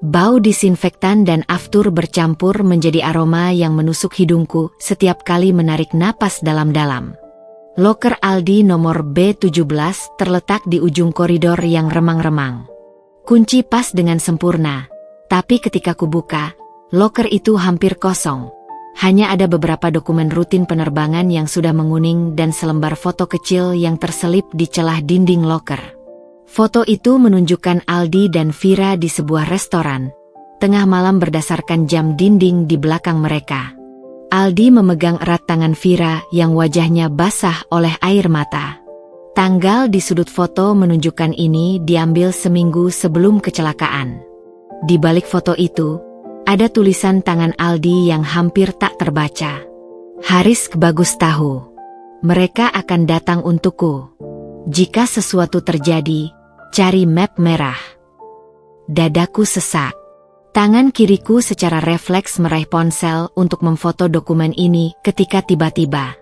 Bau disinfektan dan aftur bercampur menjadi aroma yang menusuk hidungku setiap kali menarik napas dalam-dalam. Loker Aldi nomor B17 terletak di ujung koridor yang remang-remang. Kunci pas dengan sempurna, tapi ketika kubuka, loker itu hampir kosong. Hanya ada beberapa dokumen rutin penerbangan yang sudah menguning dan selembar foto kecil yang terselip di celah dinding loker. Foto itu menunjukkan Aldi dan Vira di sebuah restoran, tengah malam berdasarkan jam dinding di belakang mereka. Aldi memegang erat tangan Vira yang wajahnya basah oleh air mata. Tanggal di sudut foto menunjukkan ini diambil seminggu sebelum kecelakaan. Di balik foto itu, ada tulisan tangan Aldi yang hampir tak terbaca. Haris Bagus tahu. Mereka akan datang untukku. Jika sesuatu terjadi, cari map merah. Dadaku sesak. Tangan kiriku secara refleks meraih ponsel untuk memfoto dokumen ini ketika tiba-tiba.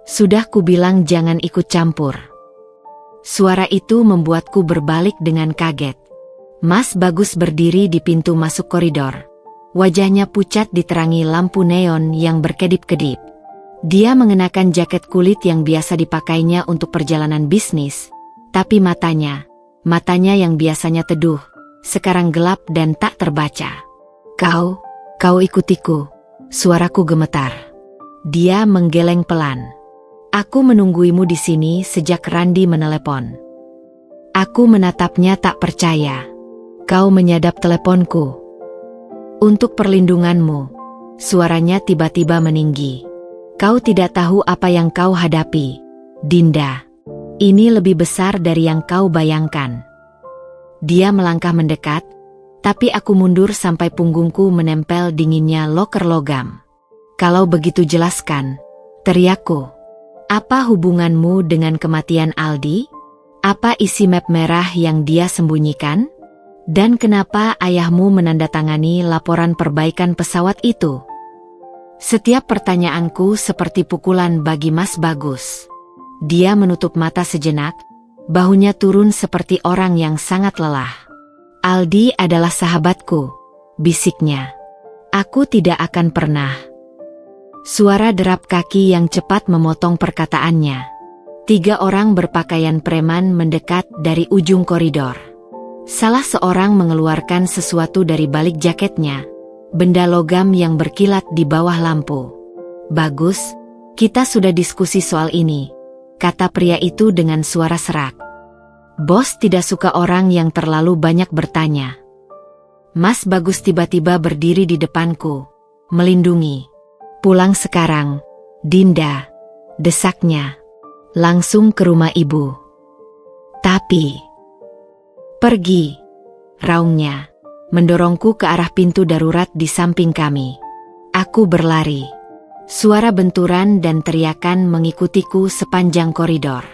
Sudah kubilang jangan ikut campur. Suara itu membuatku berbalik dengan kaget. Mas Bagus berdiri di pintu masuk koridor. Wajahnya pucat diterangi lampu neon yang berkedip-kedip. Dia mengenakan jaket kulit yang biasa dipakainya untuk perjalanan bisnis, tapi matanya yang biasanya teduh, sekarang gelap dan tak terbaca. Kau ikutiku. Suaraku gemetar. Dia menggeleng pelan. Aku menungguimu di sini sejak Randi menelepon. Aku menatapnya tak percaya. Kau menyadap teleponku. Untuk perlindunganmu. Suaranya tiba-tiba meninggi. Kau tidak tahu apa yang kau hadapi, Dinda. Ini lebih besar dari yang kau bayangkan. Dia melangkah mendekat, tapi aku mundur sampai punggungku menempel dinginnya loker logam. Kalau begitu jelaskan, teriakku. Apa hubunganmu dengan kematian Aldi? Apa isi map merah yang dia sembunyikan? Dan kenapa ayahmu menandatangani laporan perbaikan pesawat itu? Setiap pertanyaanku seperti pukulan bagi Mas Bagus. Dia menutup mata sejenak. Bahunya turun seperti orang yang sangat lelah. Aldi adalah sahabatku, bisiknya. Aku tidak akan pernah. Suara derap kaki yang cepat memotong perkataannya. 3 orang berpakaian preman mendekat dari ujung koridor. Salah seorang mengeluarkan sesuatu dari balik jaketnya, benda logam yang berkilat di bawah lampu. Bagus, kita sudah diskusi soal ini, kata pria itu dengan suara serak. Bos tidak suka orang yang terlalu banyak bertanya. Mas Bagus tiba-tiba berdiri di depanku, melindungi. Pulang sekarang, Dinda, desaknya. Langsung ke rumah ibu. Tapi, pergi, raungnya, mendorongku ke arah pintu darurat di samping kami. Aku berlari. Suara benturan dan teriakan mengikutiku sepanjang koridor.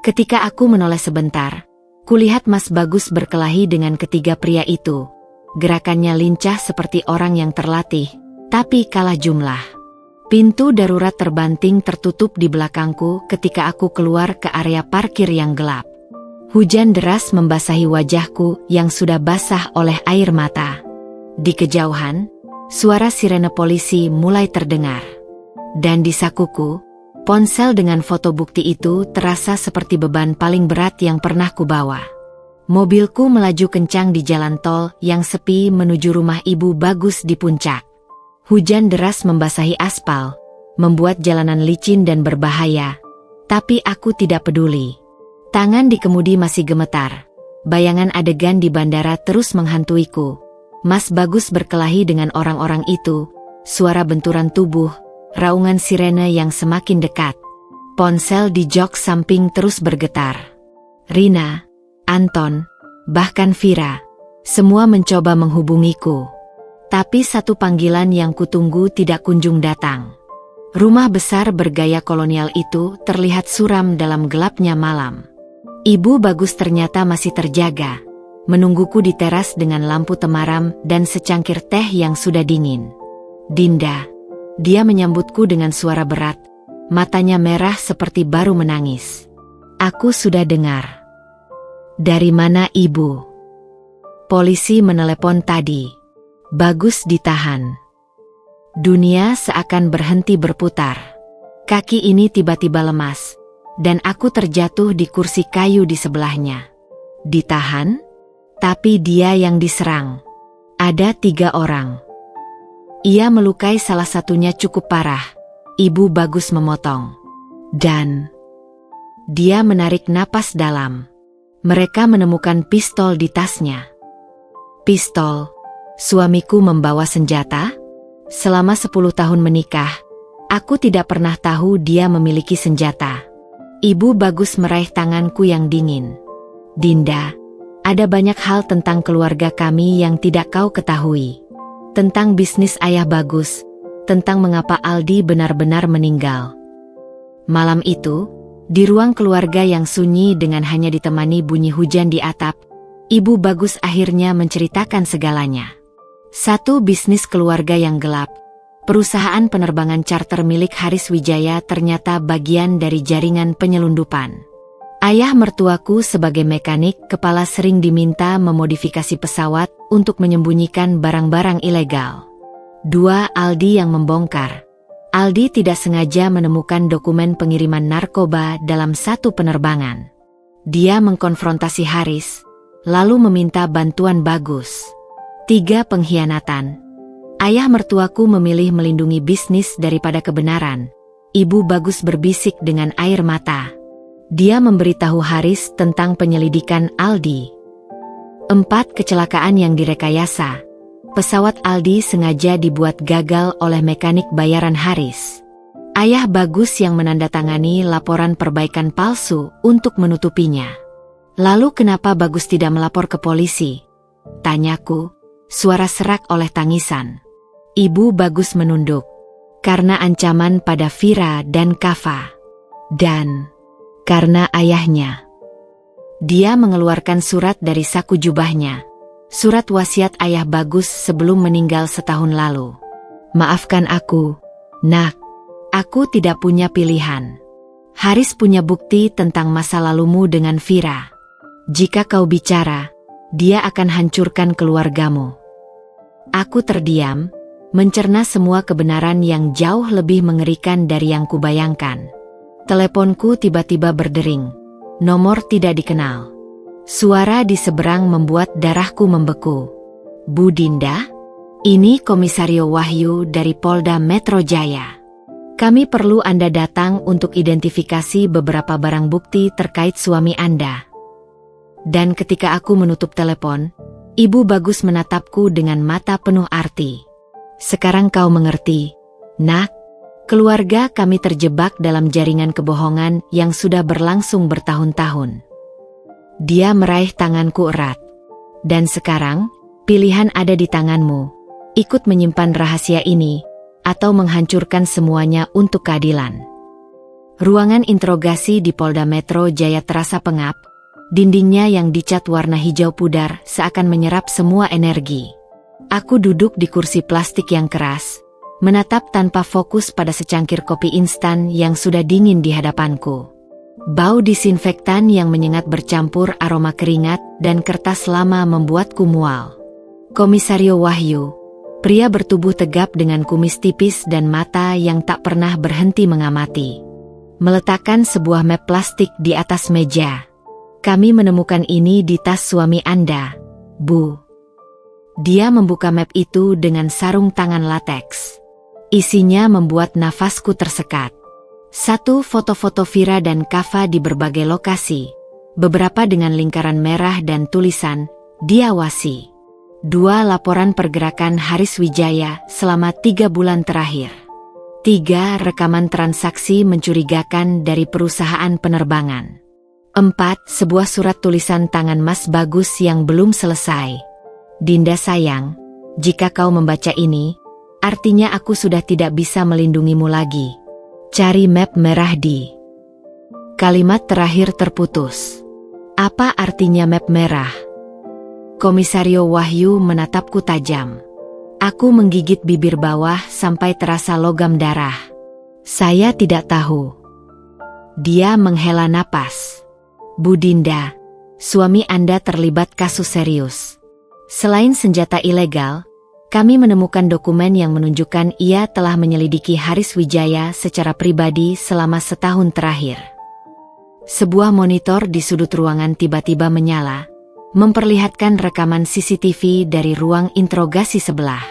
Ketika aku menoleh sebentar, kulihat Mas Bagus berkelahi dengan ketiga pria itu. Gerakannya lincah seperti orang yang terlatih, tapi kalah jumlah. Pintu darurat terbanting tertutup di belakangku ketika aku keluar ke area parkir yang gelap. Hujan deras membasahi wajahku yang sudah basah oleh air mata. Di kejauhan, suara sirene polisi mulai terdengar. Dan di sakuku, ponsel dengan foto bukti itu terasa seperti beban paling berat yang pernah kubawa. Mobilku melaju kencang di jalan tol yang sepi menuju rumah Ibu Bagus di puncak. Hujan deras membasahi aspal, membuat jalanan licin dan berbahaya. Tapi aku tidak peduli. Tangan di kemudi masih gemetar. Bayangan adegan di bandara terus menghantuiku. Mas Bagus berkelahi dengan orang-orang itu, suara benturan tubuh, raungan sirene yang semakin dekat. Ponsel di jok samping terus bergetar. Rina, Anton, bahkan Vira, semua mencoba menghubungiku. Tapi satu panggilan yang kutunggu tidak kunjung datang. Rumah besar bergaya kolonial itu terlihat suram dalam gelapnya malam. Ibu Bagus ternyata masih terjaga, menungguku di teras dengan lampu temaram dan secangkir teh yang sudah dingin. Dinda, dia menyambutku dengan suara berat, matanya merah seperti baru menangis. Aku sudah dengar. Dari mana Ibu? Polisi menelepon tadi. Bagus ditahan. Dunia seakan berhenti berputar. Kaki ini tiba-tiba lemas, dan aku terjatuh di kursi kayu di sebelahnya. Ditahan? Tapi dia yang diserang. Ada 3 orang. Ia melukai salah satunya cukup parah. Ibu Bagus memotong. Dan dia menarik napas dalam. Mereka menemukan pistol di tasnya. Pistol? Suamiku membawa senjata? Selama 10 tahun menikah, aku tidak pernah tahu dia memiliki senjata. Ibu Bagus meraih tanganku yang dingin. Dinda, ada banyak hal tentang keluarga kami yang tidak kau ketahui. Tentang bisnis ayah Bagus, tentang mengapa Aldi benar-benar meninggal. Malam itu, di ruang keluarga yang sunyi dengan hanya ditemani bunyi hujan di atap, Ibu Bagus akhirnya menceritakan segalanya. Satu bisnis keluarga yang gelap, perusahaan penerbangan charter milik Haris Wijaya ternyata bagian dari jaringan penyelundupan. Ayah mertuaku sebagai mekanik kepala sering diminta memodifikasi pesawat untuk menyembunyikan barang-barang ilegal. 2. Aldi yang membongkar. Aldi tidak sengaja menemukan dokumen pengiriman narkoba dalam satu penerbangan. Dia mengkonfrontasi Haris, lalu meminta bantuan Bagus. 3. Pengkhianatan. Ayah mertuaku memilih melindungi bisnis daripada kebenaran. Ibu Bagus berbisik dengan air mata. Dia memberitahu Haris tentang penyelidikan Aldi. 4. Kecelakaan yang direkayasa. Pesawat Aldi sengaja dibuat gagal oleh mekanik bayaran Haris. Ayah Bagus yang menandatangani laporan perbaikan palsu untuk menutupinya. Lalu kenapa Bagus tidak melapor ke polisi? Tanyaku, suara serak oleh tangisan. Ibu Bagus menunduk. Karena ancaman pada Vira dan Kava. Dan karena ayahnya. Dia mengeluarkan surat dari saku jubahnya. Surat wasiat ayah Bagus sebelum meninggal setahun lalu. Maafkan aku, Nak. Aku tidak punya pilihan. Haris punya bukti tentang masa lalumu dengan Vira. Jika kau bicara, dia akan hancurkan keluargamu. Aku terdiam, mencerna semua kebenaran yang jauh lebih mengerikan dari yang kubayangkan. Teleponku tiba-tiba berdering. Nomor tidak dikenal. Suara di seberang membuat darahku membeku. Bu Dinda? Ini Komisario Wahyu dari Polda Metro Jaya. Kami perlu Anda datang untuk identifikasi beberapa barang bukti terkait suami Anda. Dan ketika aku menutup telepon, Ibu Bagus menatapku dengan mata penuh arti. Sekarang kau mengerti, Nak. Keluarga kami terjebak dalam jaringan kebohongan yang sudah berlangsung bertahun-tahun. Dia meraih tanganku erat. Dan sekarang, pilihan ada di tanganmu. Ikut menyimpan rahasia ini, atau menghancurkan semuanya untuk keadilan. Ruangan interogasi di Polda Metro Jaya terasa pengap, dindingnya yang dicat warna hijau pudar seakan menyerap semua energi. Aku duduk di kursi plastik yang keras, menatap tanpa fokus pada secangkir kopi instan yang sudah dingin di hadapanku. Bau disinfektan yang menyengat bercampur aroma keringat dan kertas lama membuatku mual. Komisario Wahyu, pria bertubuh tegap dengan kumis tipis dan mata yang tak pernah berhenti mengamati, meletakkan sebuah map plastik di atas meja. Kami menemukan ini di tas suami Anda, Bu. Dia membuka map itu dengan sarung tangan lateks. Isinya membuat nafasku tersekat. 1 foto-foto Vira dan Kava di berbagai lokasi, beberapa dengan lingkaran merah dan tulisan, diawasi. 2 laporan pergerakan Haris Wijaya selama 3 bulan terakhir. 3 rekaman transaksi mencurigakan dari perusahaan penerbangan. 4 sebuah surat tulisan tangan Mas Bagus yang belum selesai. Dinda sayang, jika kau membaca ini, artinya aku sudah tidak bisa melindungimu lagi. Cari map merah di. Kalimat terakhir terputus. Apa artinya map merah? Komisario Wahyu menatapku tajam. Aku menggigit bibir bawah sampai terasa logam darah. Saya tidak tahu. Dia menghela napas. Bu Dinda, suami Anda terlibat kasus serius. Selain senjata ilegal, kami menemukan dokumen yang menunjukkan ia telah menyelidiki Haris Wijaya secara pribadi selama setahun terakhir. Sebuah monitor di sudut ruangan tiba-tiba menyala, memperlihatkan rekaman CCTV dari ruang interogasi sebelah.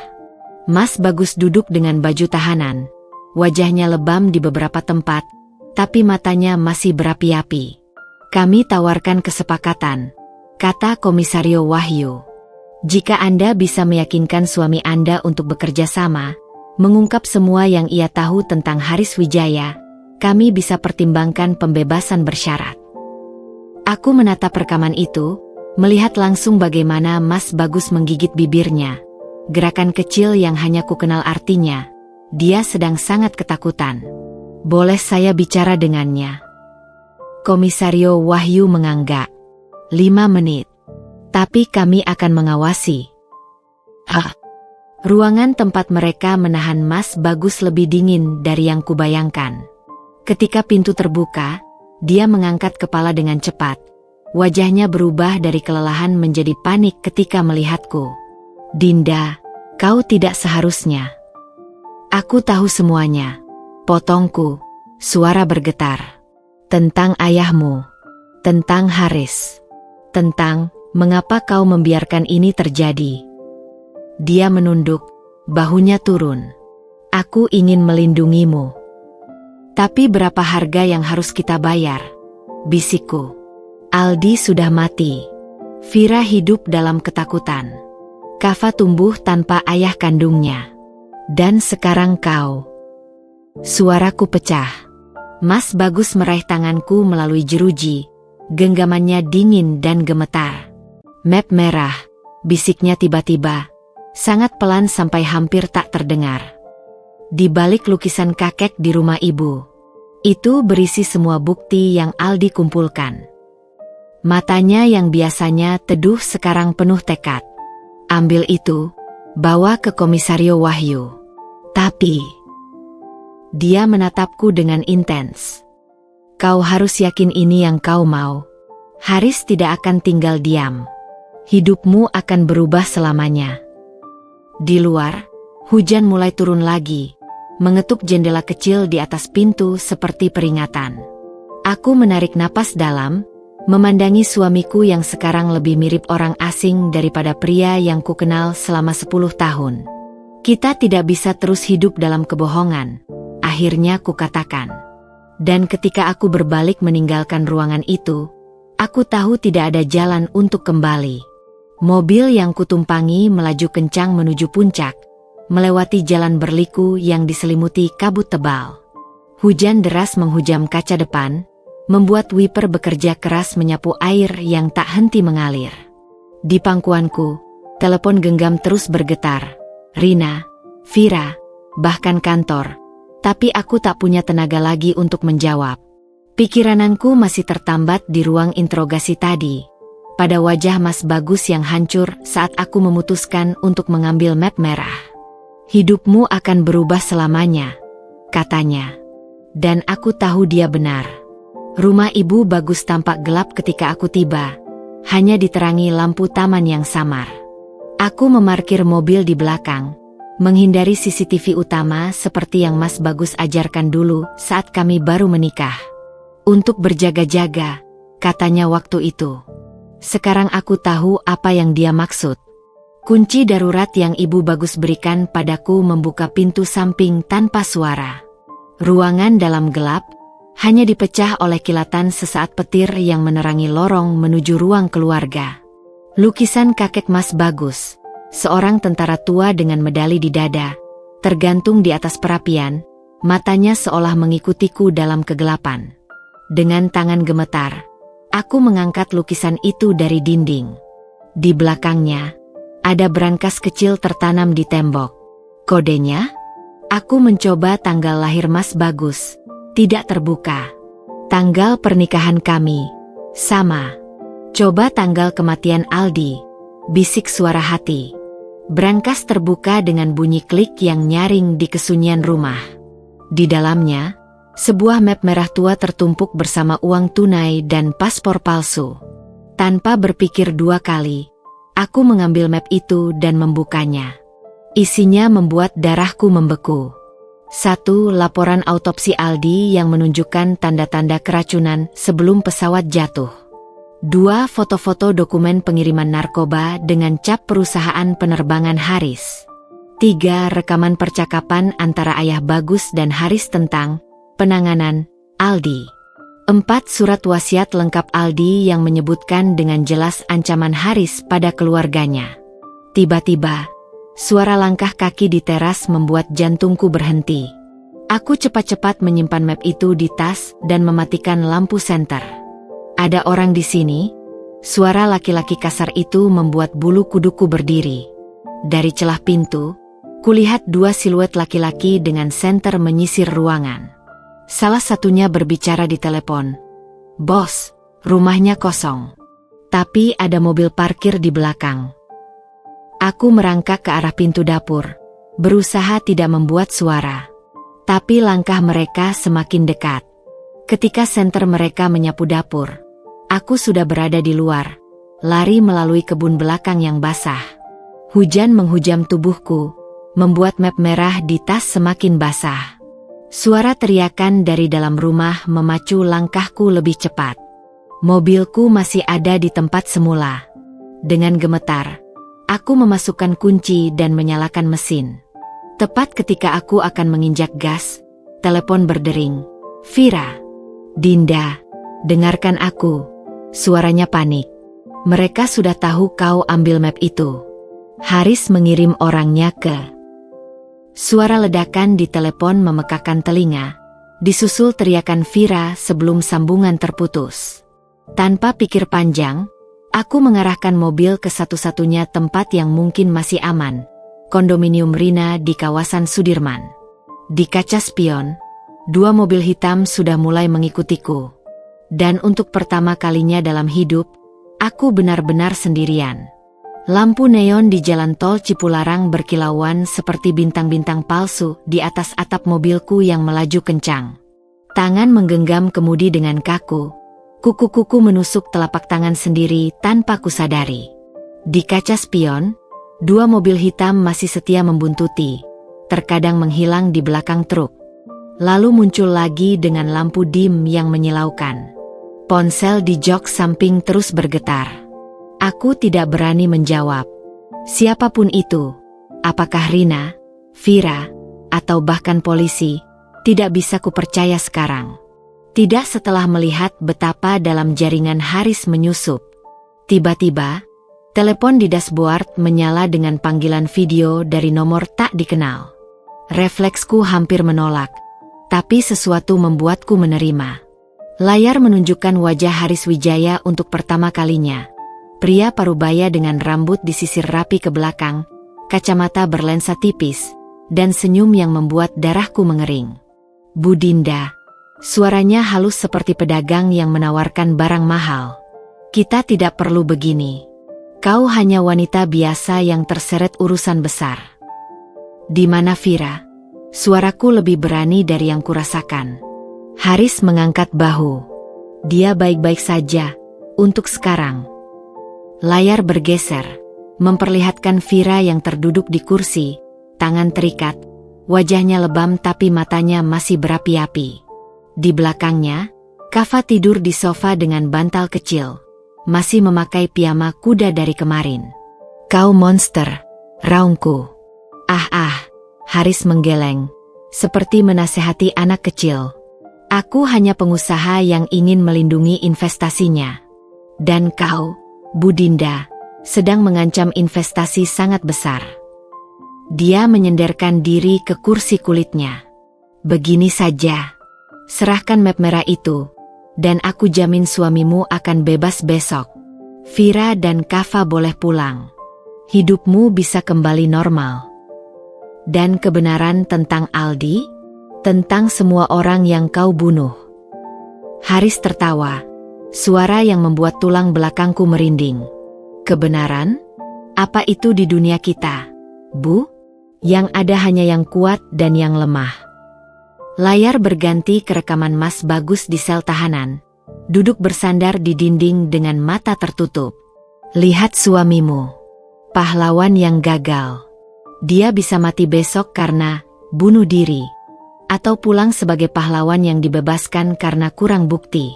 Mas Bagus duduk dengan baju tahanan, wajahnya lebam di beberapa tempat, tapi matanya masih berapi-api. Kami tawarkan kesepakatan, kata Komisario Wahyu. Jika Anda bisa meyakinkan suami Anda untuk bekerja sama, mengungkap semua yang ia tahu tentang Haris Wijaya, kami bisa pertimbangkan pembebasan bersyarat. Aku menatap rekaman itu, melihat langsung bagaimana Mas Bagus menggigit bibirnya. Gerakan kecil yang hanya ku kenal artinya, dia sedang sangat ketakutan. Boleh saya bicara dengannya? Komisario Wahyu menganggak. 5 menit. Tapi kami akan mengawasi. Ruangan tempat mereka menahan Mas Bagus lebih dingin dari yang kubayangkan. Ketika pintu terbuka, dia mengangkat kepala dengan cepat. Wajahnya berubah dari kelelahan menjadi panik ketika melihatku. Dinda, kau tidak seharusnya. Aku tahu semuanya. Potongku, suara bergetar. Tentang ayahmu. Tentang Haris. Tentang mengapa kau membiarkan ini terjadi? Dia menunduk, bahunya turun. Aku ingin melindungimu. Tapi berapa harga yang harus kita bayar? Bisikku. Aldi sudah mati. Vira hidup dalam ketakutan. Kava tumbuh tanpa ayah kandungnya. Dan sekarang kau. Suaraku pecah. Mas Bagus meraih tanganku melalui jeruji. Genggamannya dingin dan gemetar. Map merah, bisiknya tiba-tiba, sangat pelan sampai hampir tak terdengar. Di balik lukisan kakek di rumah ibu, itu berisi semua bukti yang Aldi kumpulkan. Matanya yang biasanya teduh sekarang penuh tekad. Ambil itu, bawa ke Komisario Wahyu. Tapi, dia menatapku dengan intens. Kau harus yakin ini yang kau mau. Haris tidak akan tinggal diam. Hidupmu akan berubah selamanya. Di luar, hujan mulai turun lagi, mengetuk jendela kecil di atas pintu seperti peringatan. Aku menarik napas dalam, memandangi suamiku yang sekarang lebih mirip orang asing daripada pria yang kukenal selama 10 tahun. Kita tidak bisa terus hidup dalam kebohongan, akhirnya kukatakan. Dan ketika aku berbalik meninggalkan ruangan itu, aku tahu tidak ada jalan untuk kembali. Mobil yang kutumpangi melaju kencang menuju puncak, melewati jalan berliku yang diselimuti kabut tebal. Hujan deras menghujam kaca depan, membuat wiper bekerja keras menyapu air yang tak henti mengalir. Di pangkuanku, telepon genggam terus bergetar. Rina, Vira, bahkan kantor. Tapi aku tak punya tenaga lagi untuk menjawab. Pikiranku masih tertambat di ruang interogasi tadi. Pada wajah Mas Bagus yang hancur saat aku memutuskan untuk mengambil map merah. Hidupmu akan berubah selamanya, katanya. Dan aku tahu dia benar. Rumah Ibu Bagus tampak gelap ketika aku tiba. Hanya diterangi lampu taman yang samar. Aku memarkir mobil di belakang, menghindari CCTV utama seperti yang Mas Bagus ajarkan dulu saat kami baru menikah. Untuk berjaga-jaga, katanya waktu itu. Sekarang aku tahu apa yang dia maksud. Kunci darurat yang Ibu Bagus berikan padaku membuka pintu samping tanpa suara. Ruangan dalam gelap, hanya dipecah oleh kilatan sesaat petir yang menerangi lorong menuju ruang keluarga. Lukisan kakek Mas Bagus, seorang tentara tua dengan medali di dada, tergantung di atas perapian, matanya seolah mengikutiku dalam kegelapan. Dengan tangan gemetar, aku mengangkat lukisan itu dari dinding. Di belakangnya, ada brankas kecil tertanam di tembok. Kodenya? Aku mencoba tanggal lahir Mas Bagus. Tidak terbuka. Tanggal pernikahan kami. Sama. Coba tanggal kematian Aldi. Bisik suara hati. Brankas terbuka dengan bunyi klik yang nyaring di kesunyian rumah. Di dalamnya, sebuah map merah tua tertumpuk bersama uang tunai dan paspor palsu. Tanpa berpikir dua kali, aku mengambil map itu dan membukanya. Isinya membuat darahku membeku. 1. Laporan autopsi Aldi yang menunjukkan tanda-tanda keracunan sebelum pesawat jatuh. 2. Foto-foto dokumen pengiriman narkoba dengan cap perusahaan penerbangan Haris. 3. Rekaman percakapan antara ayah Bagus dan Haris tentang penanganan Aldi. 4. Surat wasiat lengkap Aldi yang menyebutkan dengan jelas ancaman Haris pada keluarganya. Tiba-tiba, suara langkah kaki di teras membuat jantungku berhenti. Aku cepat-cepat menyimpan map itu di tas dan mematikan lampu senter. Ada orang di sini? Suara laki-laki kasar itu membuat bulu kuduku berdiri. Dari celah pintu, kulihat dua siluet laki-laki dengan senter menyisir ruangan. Salah satunya berbicara di telepon. "Bos, rumahnya kosong. Tapi ada mobil parkir di belakang." Aku merangkak ke arah pintu dapur, berusaha tidak membuat suara. Tapi langkah mereka semakin dekat. Ketika senter mereka menyapu dapur, aku sudah berada di luar, lari melalui kebun belakang yang basah. Hujan menghujam tubuhku, membuat map merah di tas semakin basah. Suara teriakan dari dalam rumah memacu langkahku lebih cepat. Mobilku masih ada di tempat semula. Dengan gemetar, aku memasukkan kunci dan menyalakan mesin. Tepat ketika aku akan menginjak gas, telepon berdering. "Vira." "Dinda, dengarkan aku." Suaranya panik. "Mereka sudah tahu kau ambil map itu. Haris mengirim orangnya ke..." Suara ledakan di telepon memekakan telinga, disusul teriakan Vira sebelum sambungan terputus. Tanpa pikir panjang, aku mengarahkan mobil ke satu-satunya tempat yang mungkin masih aman, kondominium Rina di kawasan Sudirman. Di kaca spion, dua mobil hitam sudah mulai mengikutiku. Dan untuk pertama kalinya dalam hidup, aku benar-benar sendirian. Lampu neon di jalan tol Cipularang berkilauan seperti bintang-bintang palsu di atas atap mobilku yang melaju kencang. Tangan menggenggam kemudi dengan kaku. Kuku-kuku menusuk telapak tangan sendiri tanpa kusadari. Di kaca spion, dua mobil hitam masih setia membuntuti, terkadang menghilang di belakang truk. Lalu muncul lagi dengan lampu dim yang menyilaukan. Ponsel di jok samping terus bergetar. Aku tidak berani menjawab. Siapapun itu, apakah Rina, Vira, atau bahkan polisi, tidak bisa kupercaya sekarang. Tidak setelah melihat betapa dalam jaringan Haris menyusup. Tiba-tiba, telepon di dashboard menyala dengan panggilan video dari nomor tak dikenal. Refleksku hampir menolak, tapi sesuatu membuatku menerima. Layar menunjukkan wajah Haris Wijaya untuk pertama kalinya. Pria parubaya dengan rambut disisir rapi ke belakang, kacamata berlensa tipis, dan senyum yang membuat darahku mengering. Bu Dinda, suaranya halus seperti pedagang yang menawarkan barang mahal. Kita tidak perlu begini. Kau hanya wanita biasa yang terseret urusan besar. Di mana Vira? Suaraku lebih berani dari yang kurasakan. Haris mengangkat bahu. Dia baik-baik saja, untuk sekarang. Layar bergeser, memperlihatkan Vira yang terduduk di kursi, tangan terikat, wajahnya lebam tapi matanya masih berapi-api. Di belakangnya, Kava tidur di sofa dengan bantal kecil, masih memakai piyama kuda dari kemarin. Kau monster, raungku. Haris menggeleng, seperti menasehati anak kecil. Aku hanya pengusaha yang ingin melindungi investasinya. Dan kau, Bu Dinda, sedang mengancam investasi sangat besar. Dia menyenderkan diri ke kursi kulitnya. Begini saja, serahkan map merah itu, dan aku jamin suamimu akan bebas besok. Vira dan Kava boleh pulang. Hidupmu bisa kembali normal. Dan kebenaran tentang Aldi? Tentang semua orang yang kau bunuh. Haris tertawa, suara yang membuat tulang belakangku merinding. Kebenaran? Apa itu di dunia kita, Bu? Yang ada hanya yang kuat dan yang lemah. Layar berganti ke rekaman Mas Bagus di sel tahanan, duduk bersandar di dinding dengan mata tertutup. Lihat suamimu, pahlawan yang gagal. Dia bisa mati besok karena bunuh diri, atau pulang sebagai pahlawan yang dibebaskan karena kurang bukti.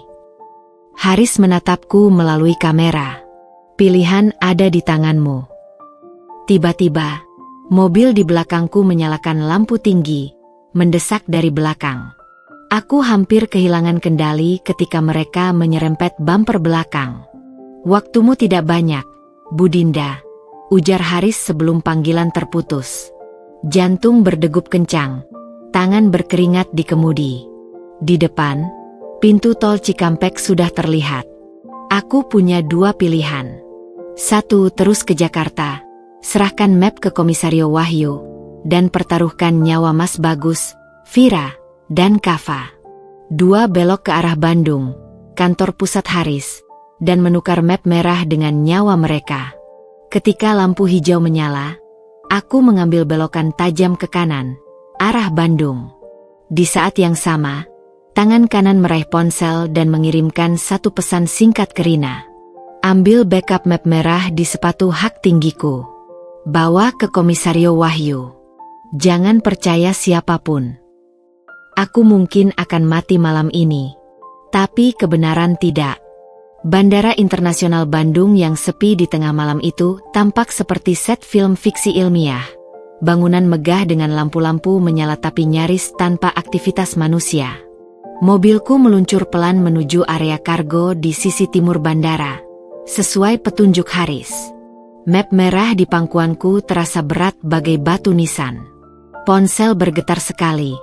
Haris menatapku melalui kamera. Pilihan ada di tanganmu. Tiba-tiba, mobil di belakangku menyalakan lampu tinggi, mendesak dari belakang. Aku hampir kehilangan kendali ketika mereka menyerempet bumper belakang. Waktumu tidak banyak, Bu Dinda, ujar Haris sebelum panggilan terputus. Jantung berdegup kencang, tangan berkeringat di kemudi. Di depan, pintu tol Cikampek sudah terlihat. Aku punya dua pilihan. Satu, terus ke Jakarta, serahkan map ke Komisario Wahyu, dan pertaruhkan nyawa Mas Bagus, Vira, dan Kava. Dua, belok ke arah Bandung, kantor pusat Haris, dan menukar map merah dengan nyawa mereka. Ketika lampu hijau menyala, aku mengambil belokan tajam ke kanan, arah Bandung. Di saat yang sama, tangan kanan meraih ponsel dan mengirimkan satu pesan singkat ke Rina. Ambil backup map merah di sepatu hak tinggiku. Bawa ke Komisario Wahyu. Jangan percaya siapapun. Aku mungkin akan mati malam ini, tapi kebenaran tidak. Bandara Internasional Bandung yang sepi di tengah malam itu tampak seperti set film fiksi ilmiah. Bangunan megah dengan lampu-lampu menyala tapi nyaris tanpa aktivitas manusia. Mobilku meluncur pelan menuju area kargo di sisi timur bandara, sesuai petunjuk Haris. Map merah di pangkuanku terasa berat bagai batu nisan. Ponsel bergetar sekali.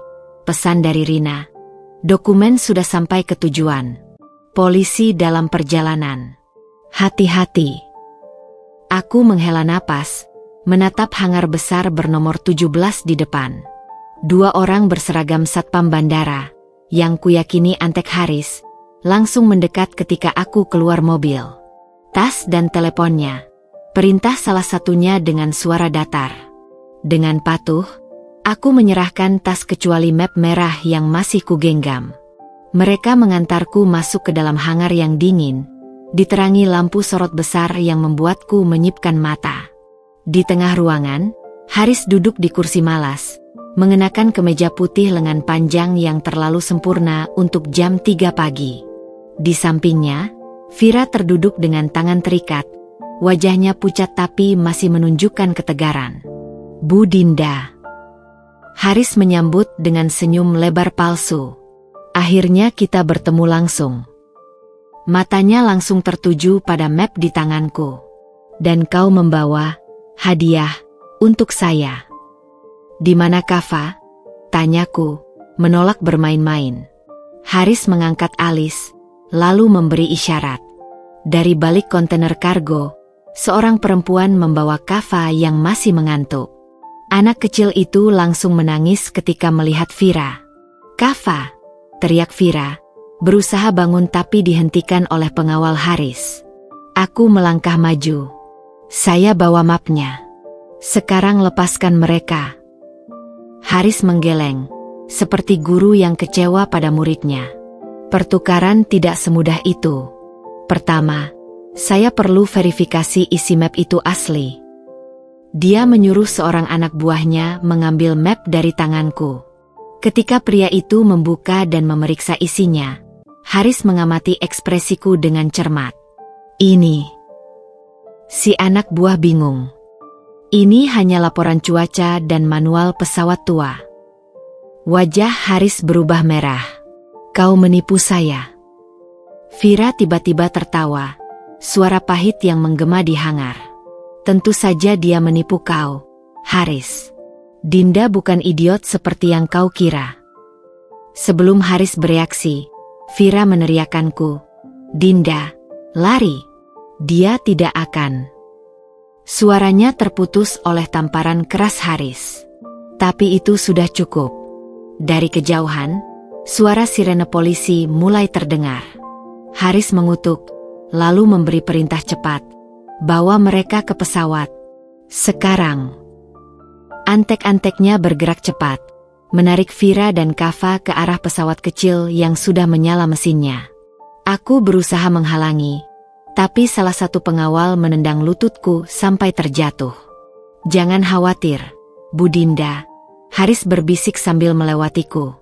Pesan dari Rina. Dokumen sudah sampai ke tujuan. Polisi dalam perjalanan. Hati-hati. Aku menghela napas, menatap hangar besar bernomor 17 di depan. Dua orang berseragam satpam bandara, yang kuyakini antek Haris, langsung mendekat ketika aku keluar mobil. Tas dan teleponnya. Perintah salah satunya dengan suara datar. Dengan patuh, aku menyerahkan tas kecuali map merah yang masih kugenggam. Mereka mengantarku masuk ke dalam hangar yang dingin, diterangi lampu sorot besar yang membuatku menyipkan mata. Di tengah ruangan, Haris duduk di kursi malas, mengenakan kemeja putih lengan panjang yang terlalu sempurna untuk jam 3 pagi. Di sampingnya, Vira terduduk dengan tangan terikat, wajahnya pucat tapi masih menunjukkan ketegaran. Bu Dinda. Haris menyambut dengan senyum lebar palsu. Akhirnya kita bertemu langsung. Matanya langsung tertuju pada map di tanganku. Dan kau membawa hadiah untuk saya. Di mana Kava? Tanyaku, menolak bermain-main. Haris mengangkat alis, lalu memberi isyarat. Dari balik kontainer kargo, seorang perempuan membawa Kava yang masih mengantuk. Anak kecil itu langsung menangis ketika melihat Vira. "Kava!" teriak Vira, berusaha bangun tapi dihentikan oleh pengawal Haris. Aku melangkah maju. "Saya bawa mapnya. Sekarang lepaskan mereka." Haris menggeleng, seperti guru yang kecewa pada muridnya. "Pertukaran tidak semudah itu. Pertama, saya perlu verifikasi isi map itu asli." Dia menyuruh seorang anak buahnya mengambil map dari tanganku. Ketika pria itu membuka dan memeriksa isinya, Haris mengamati ekspresiku dengan cermat. "Ini..." Si anak buah bingung. "Ini hanya laporan cuaca dan manual pesawat tua." Wajah Haris berubah merah. "Kau menipu saya." Vira tiba-tiba tertawa, suara pahit yang menggema di hangar. "Tentu saja dia menipu kau, Haris. Dinda bukan idiot seperti yang kau kira." Sebelum Haris bereaksi, Vira meneriakanku, "Dinda, lari. Dia tidak akan." Suaranya terputus oleh tamparan keras Haris. Tapi itu sudah cukup. Dari kejauhan, suara sirene polisi mulai terdengar. Haris mengutuk, lalu memberi perintah cepat. "Bawa mereka ke pesawat. Sekarang." Antek-anteknya bergerak cepat, menarik Vira dan Kava ke arah pesawat kecil yang sudah menyala mesinnya. Aku berusaha menghalangi, tapi salah satu pengawal menendang lututku sampai terjatuh. "Jangan khawatir, Bu Dinda," Haris berbisik sambil melewatiku.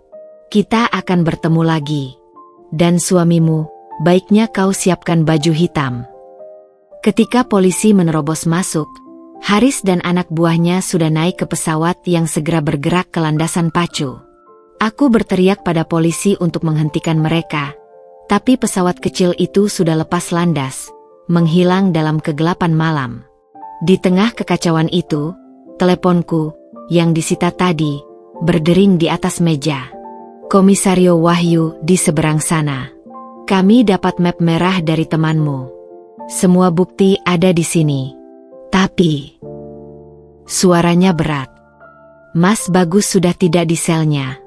"Kita akan bertemu lagi. Dan suamimu, baiknya kau siapkan baju hitam." Ketika polisi menerobos masuk, Haris dan anak buahnya sudah naik ke pesawat yang segera bergerak ke landasan pacu. Aku berteriak pada polisi untuk menghentikan mereka, tapi pesawat kecil itu sudah lepas landas, menghilang dalam kegelapan malam. Di tengah kekacauan itu, teleponku, yang disita tadi, berdering di atas meja. "Komisario Wahyu di seberang sana. Kami dapat map merah dari temanmu. Semua bukti ada di sini. Tapi..." Suaranya berat. "Mas Bagus sudah tidak di selnya.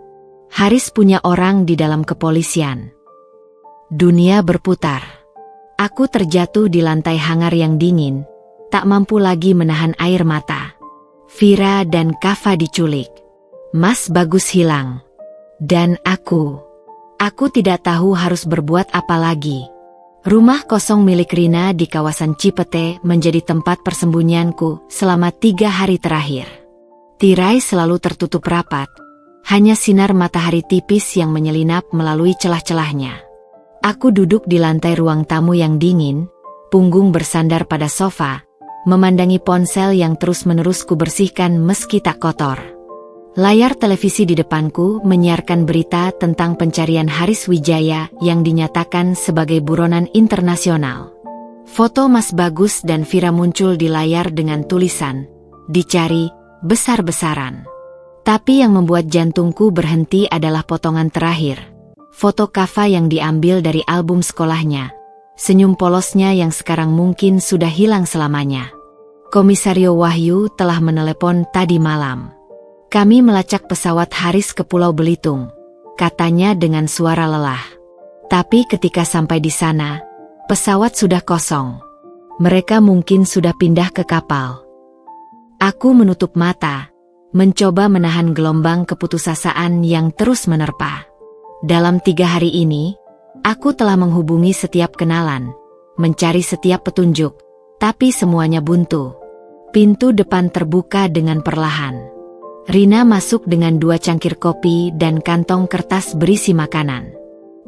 Haris punya orang di dalam kepolisian." Dunia berputar. Aku terjatuh di lantai hangar yang dingin, tak mampu lagi menahan air mata. Vira dan Kava diculik. Mas Bagus hilang. Dan aku tidak tahu harus berbuat apa lagi. Rumah kosong milik Rina di kawasan Cipete menjadi tempat persembunyianku selama 3 hari terakhir. Tirai selalu tertutup rapat, hanya sinar matahari tipis yang menyelinap melalui celah-celahnya. Aku duduk di lantai ruang tamu yang dingin, punggung bersandar pada sofa, memandangi ponsel yang terus-menerus kubersihkan meski tak kotor. Layar televisi di depanku menyiarkan berita tentang pencarian Haris Wijaya yang dinyatakan sebagai buronan internasional. Foto Mas Bagus dan Vira muncul di layar dengan tulisan, "Dicari, besar-besaran." Tapi yang membuat jantungku berhenti adalah potongan terakhir. Foto Kava yang diambil dari album sekolahnya. Senyum polosnya yang sekarang mungkin sudah hilang selamanya. Komisario Wahyu telah menelepon tadi malam. "Kami melacak pesawat Haris ke Pulau Belitung," katanya dengan suara lelah. Tapi ketika sampai di sana, pesawat sudah kosong. Mereka mungkin sudah pindah ke kapal. Aku menutup mata, mencoba menahan gelombang keputusasaan yang terus menerpa. Dalam 3 hari ini, aku telah menghubungi setiap kenalan, mencari setiap petunjuk, tapi semuanya buntu. Pintu depan terbuka dengan perlahan. Rina masuk dengan 2 cangkir kopi dan kantong kertas berisi makanan.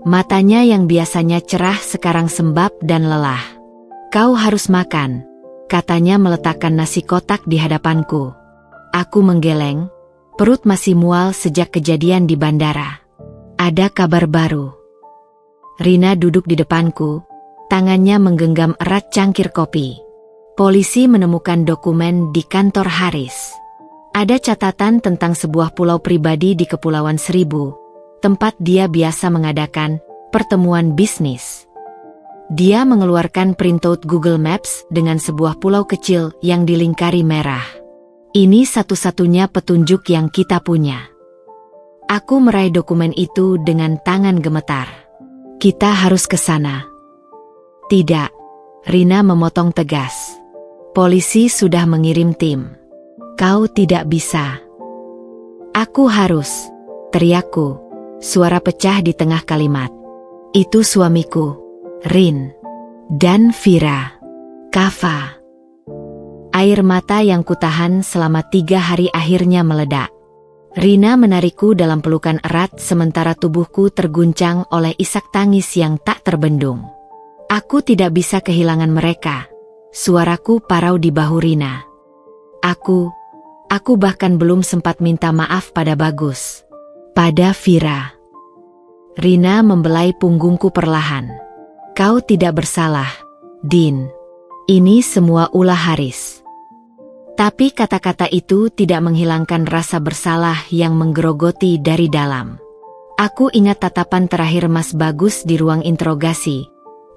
Matanya yang biasanya cerah sekarang sembab dan lelah. "Kau harus makan," katanya meletakkan nasi kotak di hadapanku. Aku menggeleng, perut masih mual sejak kejadian di bandara. "Ada kabar baru." Rina duduk di depanku, tangannya menggenggam erat cangkir kopi. "Polisi menemukan dokumen di kantor Haris. Ada catatan tentang sebuah pulau pribadi di Kepulauan Seribu, tempat dia biasa mengadakan pertemuan bisnis." Dia mengeluarkan printout Google Maps dengan sebuah pulau kecil yang dilingkari merah. Ini satu-satunya petunjuk yang kita punya. Aku meraih dokumen itu dengan tangan gemetar. Kita harus ke sana. Tidak, Rina memotong tegas. Polisi sudah mengirim tim. Kau tidak bisa. Aku harus, teriakku. Suara pecah di tengah kalimat. Itu suamiku, Rin. Dan Vira. Kava. Air mata yang kutahan selama 3 hari akhirnya meledak. Rina menarikku dalam pelukan erat sementara tubuhku terguncang oleh isak tangis yang tak terbendung. Aku tidak bisa kehilangan mereka. Suaraku parau di bahu Rina. Aku bahkan belum sempat minta maaf pada Bagus. Pada Vira. Rina membelai punggungku perlahan. Kau tidak bersalah, Din. Ini semua ulah Haris. Tapi kata-kata itu tidak menghilangkan rasa bersalah yang menggerogoti dari dalam. Aku ingat tatapan terakhir Mas Bagus di ruang interogasi.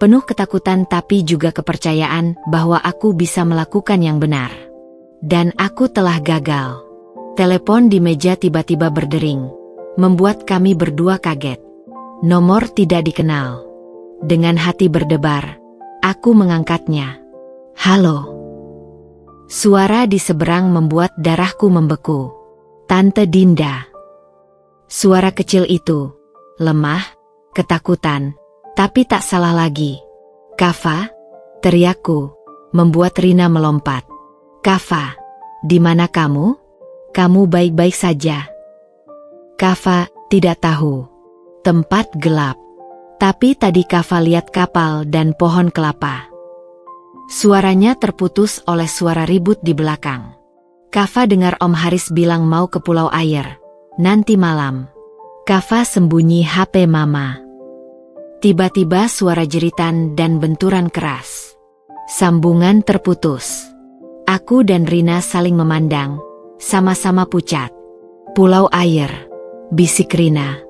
Penuh ketakutan tapi juga kepercayaan bahwa aku bisa melakukan yang benar. Dan aku telah gagal. Telepon di meja tiba-tiba berdering, membuat kami berdua kaget. Nomor tidak dikenal. Dengan hati berdebar, aku mengangkatnya. Halo. Suara di seberang membuat darahku membeku. Tante Dinda. Suara kecil itu, lemah, ketakutan, tapi tak salah lagi. Kava, teriakku, membuat Rina melompat. Kava, di mana kamu? Kamu baik-baik saja? Kava tidak tahu. Tempat gelap. Tapi tadi Kava lihat kapal dan pohon kelapa. Suaranya terputus oleh suara ribut di belakang. Kava dengar Om Haris bilang mau ke Pulau Air. Nanti malam. Kava sembunyi HP Mama. Tiba-tiba suara jeritan dan benturan keras. Sambungan terputus. Aku dan Rina saling memandang, sama-sama pucat. Pulau Air, bisik Rina.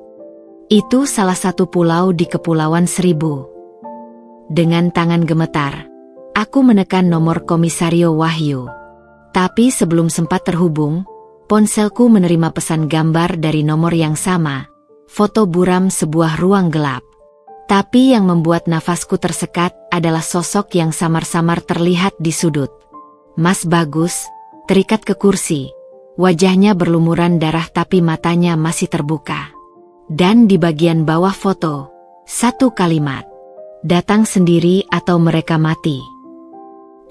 Itu salah satu pulau di Kepulauan Seribu. Dengan tangan gemetar, aku menekan nomor Komisario Wahyu. Tapi sebelum sempat terhubung, ponselku menerima pesan gambar dari nomor yang sama, foto buram sebuah ruang gelap. Tapi yang membuat nafasku tersekat adalah sosok yang samar-samar terlihat di sudut. Mas Bagus, terikat ke kursi. Wajahnya berlumuran darah tapi matanya masih terbuka. Dan di bagian bawah foto, satu kalimat. Datang sendiri atau mereka mati.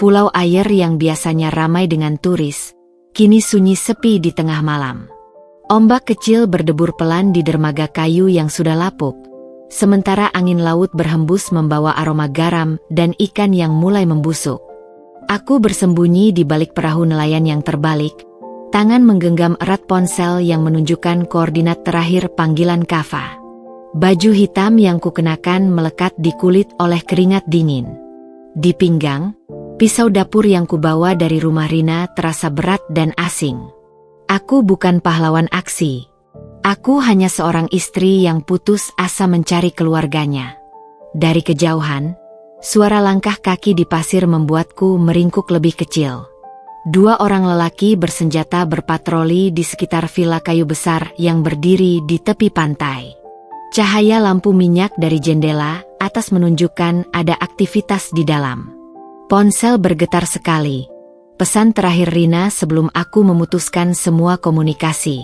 Pulau Air yang biasanya ramai dengan turis, kini sunyi sepi di tengah malam. Ombak kecil berdebur pelan di dermaga kayu yang sudah lapuk, sementara angin laut berhembus membawa aroma garam dan ikan yang mulai membusuk. Aku bersembunyi di balik perahu nelayan yang terbalik, tangan menggenggam erat ponsel yang menunjukkan koordinat terakhir panggilan Kava. Baju hitam yang kukenakan melekat di kulit oleh keringat dingin. Di pinggang, pisau dapur yang kubawa dari rumah Rina terasa berat dan asing. Aku bukan pahlawan aksi. Aku hanya seorang istri yang putus asa mencari keluarganya. Dari kejauhan, suara langkah kaki di pasir membuatku meringkuk lebih kecil. 2 orang lelaki bersenjata berpatroli di sekitar villa kayu besar yang berdiri di tepi pantai. Cahaya lampu minyak dari jendela atas menunjukkan ada aktivitas di dalam. Ponsel bergetar sekali. Pesan terakhir Rina sebelum aku memutuskan semua komunikasi.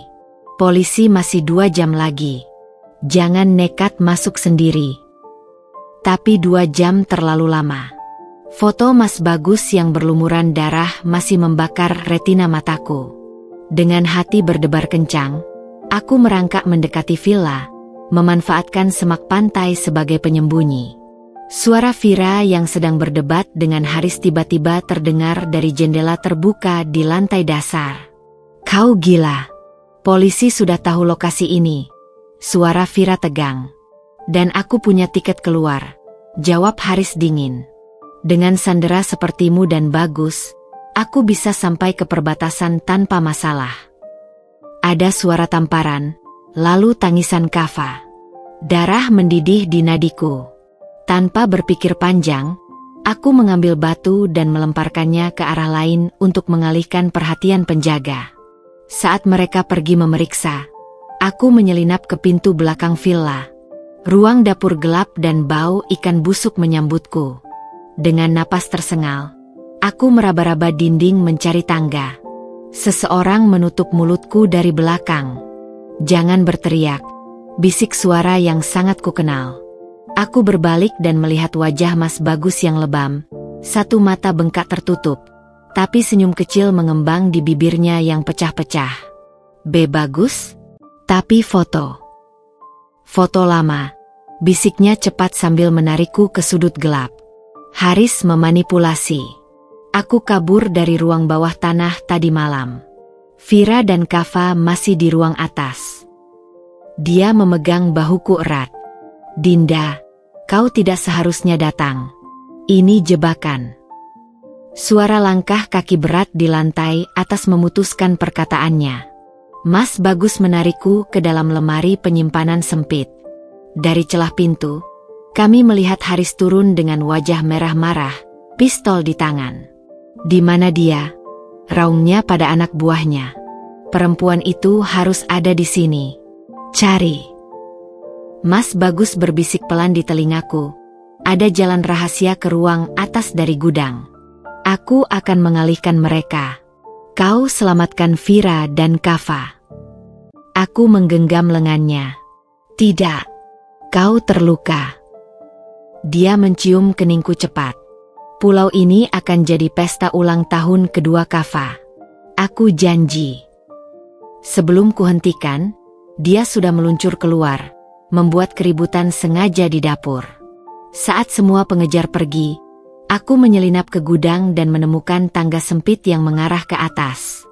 Polisi masih 2 jam lagi. Jangan nekat masuk sendiri. Tapi 2 jam terlalu lama. Foto Mas Bagus yang berlumuran darah masih membakar retina mataku. Dengan hati berdebar kencang, aku merangkak mendekati villa, memanfaatkan semak pantai sebagai penyembunyi. Suara Vira yang sedang berdebat dengan Haris tiba-tiba terdengar dari jendela terbuka di lantai dasar. Kau gila. Polisi sudah tahu lokasi ini. Suara Vira tegang. Dan aku punya tiket keluar. Jawab Haris dingin. Dengan sandera sepertimu dan Bagus, aku bisa sampai ke perbatasan tanpa masalah. Ada suara tamparan, lalu tangisan Kava. Darah mendidih di nadiku. Tanpa berpikir panjang, Aku mengambil batu dan melemparkannya ke arah lain untuk mengalihkan perhatian penjaga. Saat mereka pergi memeriksa, aku menyelinap ke pintu belakang villa. Ruang dapur gelap dan bau ikan busuk menyambutku. Dengan napas tersengal, aku meraba-raba dinding mencari tangga. Seseorang menutup mulutku dari belakang. "Jangan berteriak," bisik suara yang sangat kukenal. Aku berbalik dan melihat wajah Mas Bagus yang lebam. Satu mata bengkak tertutup, tapi senyum kecil mengembang di bibirnya yang pecah-pecah. "B. Bagus? Tapi foto. Foto lama," bisiknya cepat sambil menarikku ke sudut gelap. "Haris memanipulasi. Aku kabur dari ruang bawah tanah tadi malam. Vira dan Kava masih di ruang atas." Dia memegang bahuku erat. "Dinda, kau tidak seharusnya datang. Ini jebakan." Suara langkah kaki berat di lantai atas memutuskan perkataannya. Mas Bagus menarikku ke dalam lemari penyimpanan sempit. Dari celah pintu, kami melihat Haris turun dengan wajah merah marah, pistol di tangan. "Di mana dia?" raungnya pada anak buahnya. "Perempuan itu harus ada di sini. Cari." Mas Bagus berbisik pelan di telingaku. "Ada jalan rahasia ke ruang atas dari gudang. Aku akan mengalihkan mereka. Kau selamatkan Vira dan Kava." Aku menggenggam lengannya. "Tidak. Kau terluka." Dia mencium keningku cepat. "Pulau ini akan jadi pesta ulang tahun kedua Kava. Aku janji." Sebelum kuhentikan, dia sudah meluncur keluar, membuat keributan sengaja di dapur. Saat semua pengejar pergi, aku menyelinap ke gudang dan menemukan tangga sempit yang mengarah ke atas.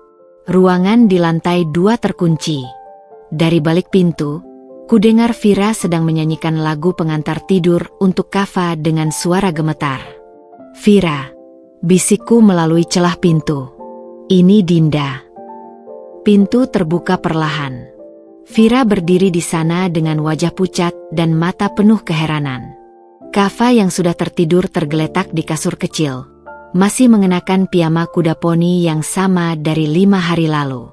Ruangan di lantai 2 terkunci. Dari balik pintu, kudengar Vira sedang menyanyikan lagu pengantar tidur untuk Kava dengan suara gemetar. "Vira," bisikku melalui celah pintu. "Ini Dinda." Pintu terbuka perlahan. Vira berdiri di sana dengan wajah pucat dan mata penuh keheranan. Kava yang sudah tertidur tergeletak di kasur kecil, masih mengenakan piyama kuda poni yang sama dari 5 hari lalu.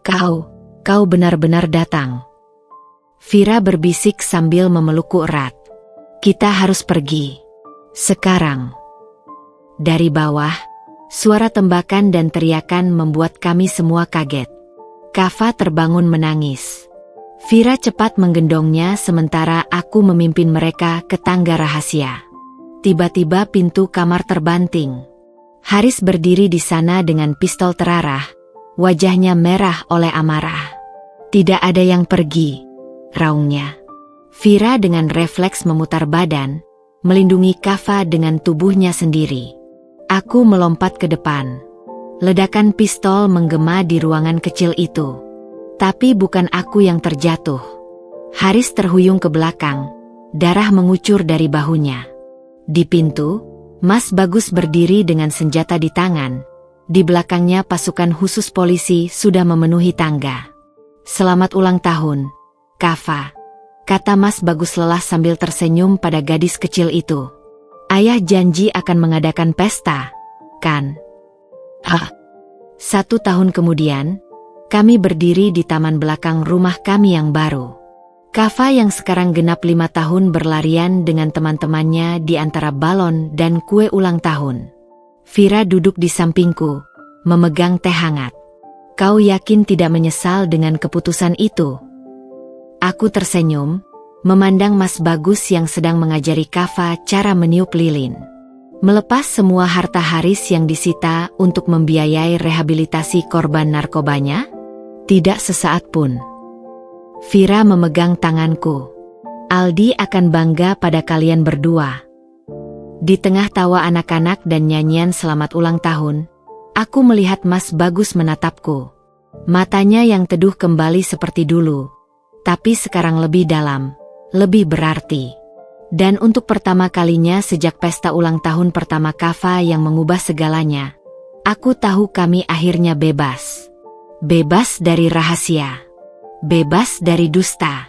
Kau benar-benar datang." Vira berbisik sambil memelukku erat. "Kita harus pergi. Sekarang." Dari bawah, suara tembakan dan teriakan membuat kami semua kaget. Kava terbangun menangis. Vira cepat menggendongnya sementara aku memimpin mereka ke tangga rahasia. Tiba-tiba pintu kamar terbanting. Haris berdiri di sana dengan pistol terarah, wajahnya merah oleh amarah. "Tidak ada yang pergi," raungnya. Vira dengan refleks memutar badan, melindungi Kava dengan tubuhnya sendiri. Aku melompat ke depan. Ledakan pistol menggema di ruangan kecil itu. Tapi bukan aku yang terjatuh. Haris terhuyung ke belakang, darah mengucur dari bahunya. Di pintu, Mas Bagus berdiri dengan senjata di tangan. Di belakangnya pasukan khusus polisi sudah memenuhi tangga. "Selamat ulang tahun, Kava," kata Mas Bagus lelah sambil tersenyum pada gadis kecil itu. "Ayah janji akan mengadakan pesta, kan?" 1 tahun kemudian, kami berdiri di taman belakang rumah kami yang baru. Kava yang sekarang genap 5 tahun berlarian dengan teman-temannya di antara balon dan kue ulang tahun. Vira duduk di sampingku, memegang teh hangat. "Kau yakin tidak menyesal dengan keputusan itu?" Aku tersenyum, memandang Mas Bagus yang sedang mengajari Kava cara meniup lilin. Melepas semua harta Haris yang disita untuk membiayai rehabilitasi korban narkobanya? Tidak sesaat pun. Vira memegang tanganku. "Aldi akan bangga pada kalian berdua." Di tengah tawa anak-anak dan nyanyian selamat ulang tahun, aku melihat Mas Bagus menatapku. Matanya yang teduh kembali seperti dulu, tapi sekarang lebih dalam, lebih berarti. Dan untuk pertama kalinya sejak pesta ulang tahun pertama Kava yang mengubah segalanya, aku tahu kami akhirnya bebas. Bebas dari rahasia. Bebas dari dusta.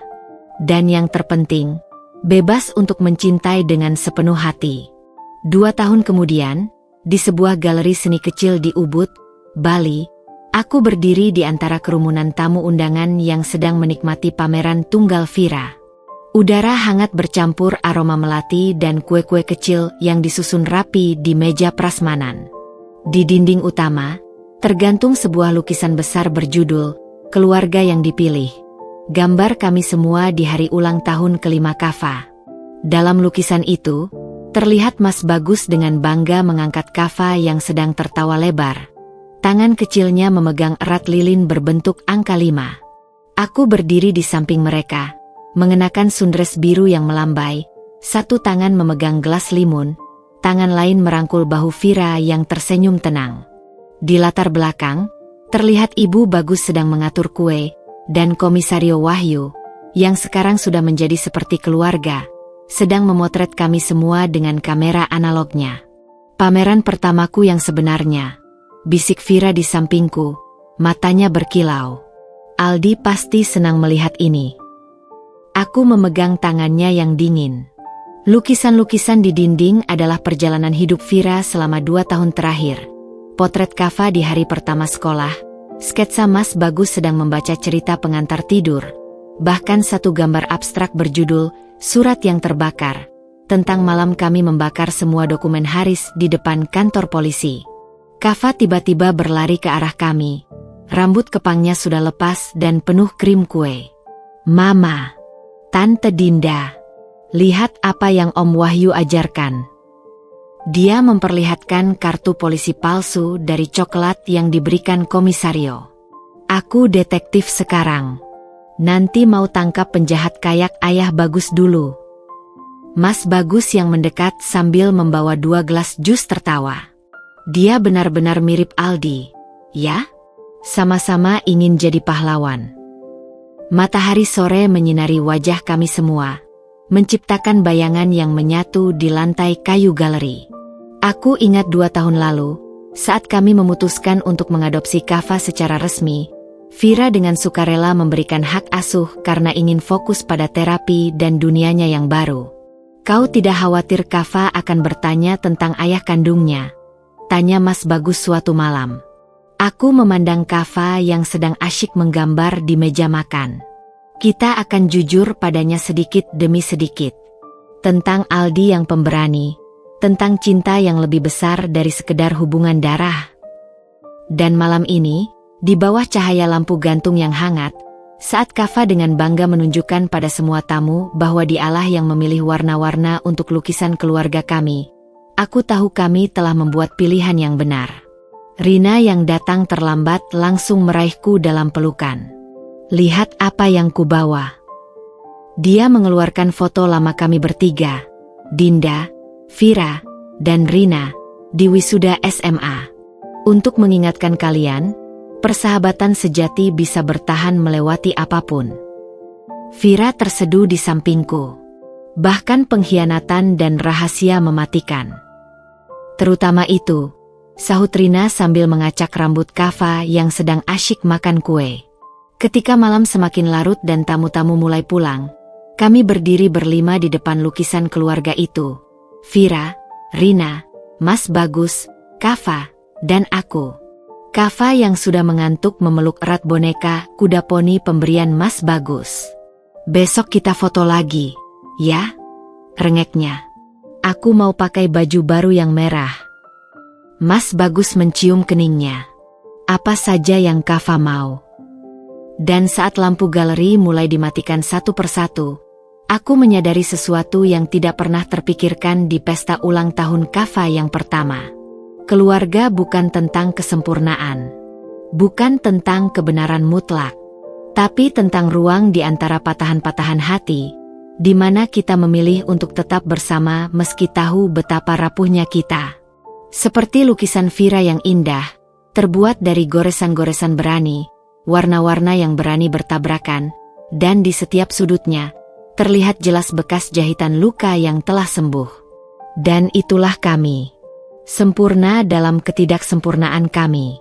Dan yang terpenting, bebas untuk mencintai dengan sepenuh hati. 2 tahun kemudian, di sebuah galeri seni kecil di Ubud, Bali, aku berdiri di antara kerumunan tamu undangan yang sedang menikmati pameran tunggal Vira. Udara hangat bercampur aroma melati dan kue-kue kecil yang disusun rapi di meja prasmanan. Di dinding utama, tergantung sebuah lukisan besar berjudul Keluarga yang Dipilih. Gambar kami semua di hari ulang tahun kelima Kava. Dalam lukisan itu, terlihat Mas Bagus dengan bangga mengangkat Kava yang sedang tertawa lebar. Tangan kecilnya memegang erat lilin berbentuk angka 5. Aku berdiri di samping mereka, mengenakan sundres biru yang melambai, satu tangan memegang gelas limun, tangan lain merangkul bahu Vira yang tersenyum tenang. Di latar belakang, terlihat Ibu Bagus sedang mengatur kue, dan Komisario Wahyu, yang sekarang sudah menjadi seperti keluarga, sedang memotret kami semua dengan kamera analognya. Pameran pertamaku yang sebenarnya, bisik Vira di sampingku, matanya berkilau. Aldi pasti senang melihat ini. Aku memegang tangannya yang dingin. Lukisan-lukisan di dinding adalah perjalanan hidup Vira selama 2 tahun terakhir. Potret Kava di hari pertama sekolah, sketsa Mas Bagus sedang membaca cerita pengantar tidur, bahkan satu gambar abstrak berjudul Surat yang Terbakar, tentang malam kami membakar semua dokumen Haris di depan kantor polisi. Kava tiba-tiba berlari ke arah kami. Rambut kepangnya sudah lepas dan penuh krim kue. Mama, Tante Dinda, lihat apa yang Om Wahyu ajarkan. Dia memperlihatkan kartu polisi palsu dari coklat yang diberikan Komisario. Aku detektif sekarang. Nanti mau tangkap penjahat kayak Ayah Bagus dulu. Mas Bagus yang mendekat sambil membawa 2 gelas jus tertawa. Dia benar-benar mirip Aldi. Ya? Sama-sama ingin jadi pahlawan. Matahari sore menyinari wajah kami semua, menciptakan bayangan yang menyatu di lantai kayu galeri. Aku ingat 2 tahun lalu, saat kami memutuskan untuk mengadopsi Kava secara resmi, Vira dengan sukarela memberikan hak asuh karena ingin fokus pada terapi dan dunianya yang baru. Kau tidak khawatir Kava akan bertanya tentang ayah kandungnya? Tanya Mas Bagus suatu malam. Aku memandang Kava yang sedang asyik menggambar di meja makan. Kita akan jujur padanya sedikit demi sedikit. Tentang Aldi yang pemberani, tentang cinta yang lebih besar dari sekedar hubungan darah. Dan malam ini, di bawah cahaya lampu gantung yang hangat, saat Kava dengan bangga menunjukkan pada semua tamu bahwa dialah yang memilih warna-warna untuk lukisan keluarga kami, aku tahu kami telah membuat pilihan yang benar. Rina yang datang terlambat langsung meraihku dalam pelukan. Lihat apa yang kubawa. Dia mengeluarkan foto lama kami bertiga, Dinda, Vira, dan Rina, di wisuda SMA. Untuk mengingatkan kalian, persahabatan sejati bisa bertahan melewati apapun. Vira terseduh di sampingku. Bahkan pengkhianatan dan rahasia mematikan. Terutama itu, sahut Rina sambil mengacak rambut Kava yang sedang asyik makan kue. Ketika malam semakin larut dan tamu-tamu mulai pulang, kami berdiri berlima di depan lukisan keluarga itu. Vira, Rina, Mas Bagus, Kava, dan aku. Kava yang sudah mengantuk memeluk erat boneka kuda poni pemberian Mas Bagus. Besok kita foto lagi, ya? Rengeknya. Aku mau pakai baju baru yang merah. Mas Bagus mencium keningnya. Apa saja yang Kava mau. Dan saat lampu galeri mulai dimatikan satu persatu, aku menyadari sesuatu yang tidak pernah terpikirkan di pesta ulang tahun Kava yang pertama. Keluarga bukan tentang kesempurnaan. Bukan tentang kebenaran mutlak. Tapi tentang ruang di antara patahan-patahan hati, di mana kita memilih untuk tetap bersama meski tahu betapa rapuhnya kita. Seperti lukisan Vira yang indah, terbuat dari goresan-goresan berani, warna-warna yang berani bertabrakan, dan di setiap sudutnya, terlihat jelas bekas jahitan luka yang telah sembuh. Dan itulah kami. Sempurna dalam ketidaksempurnaan kami.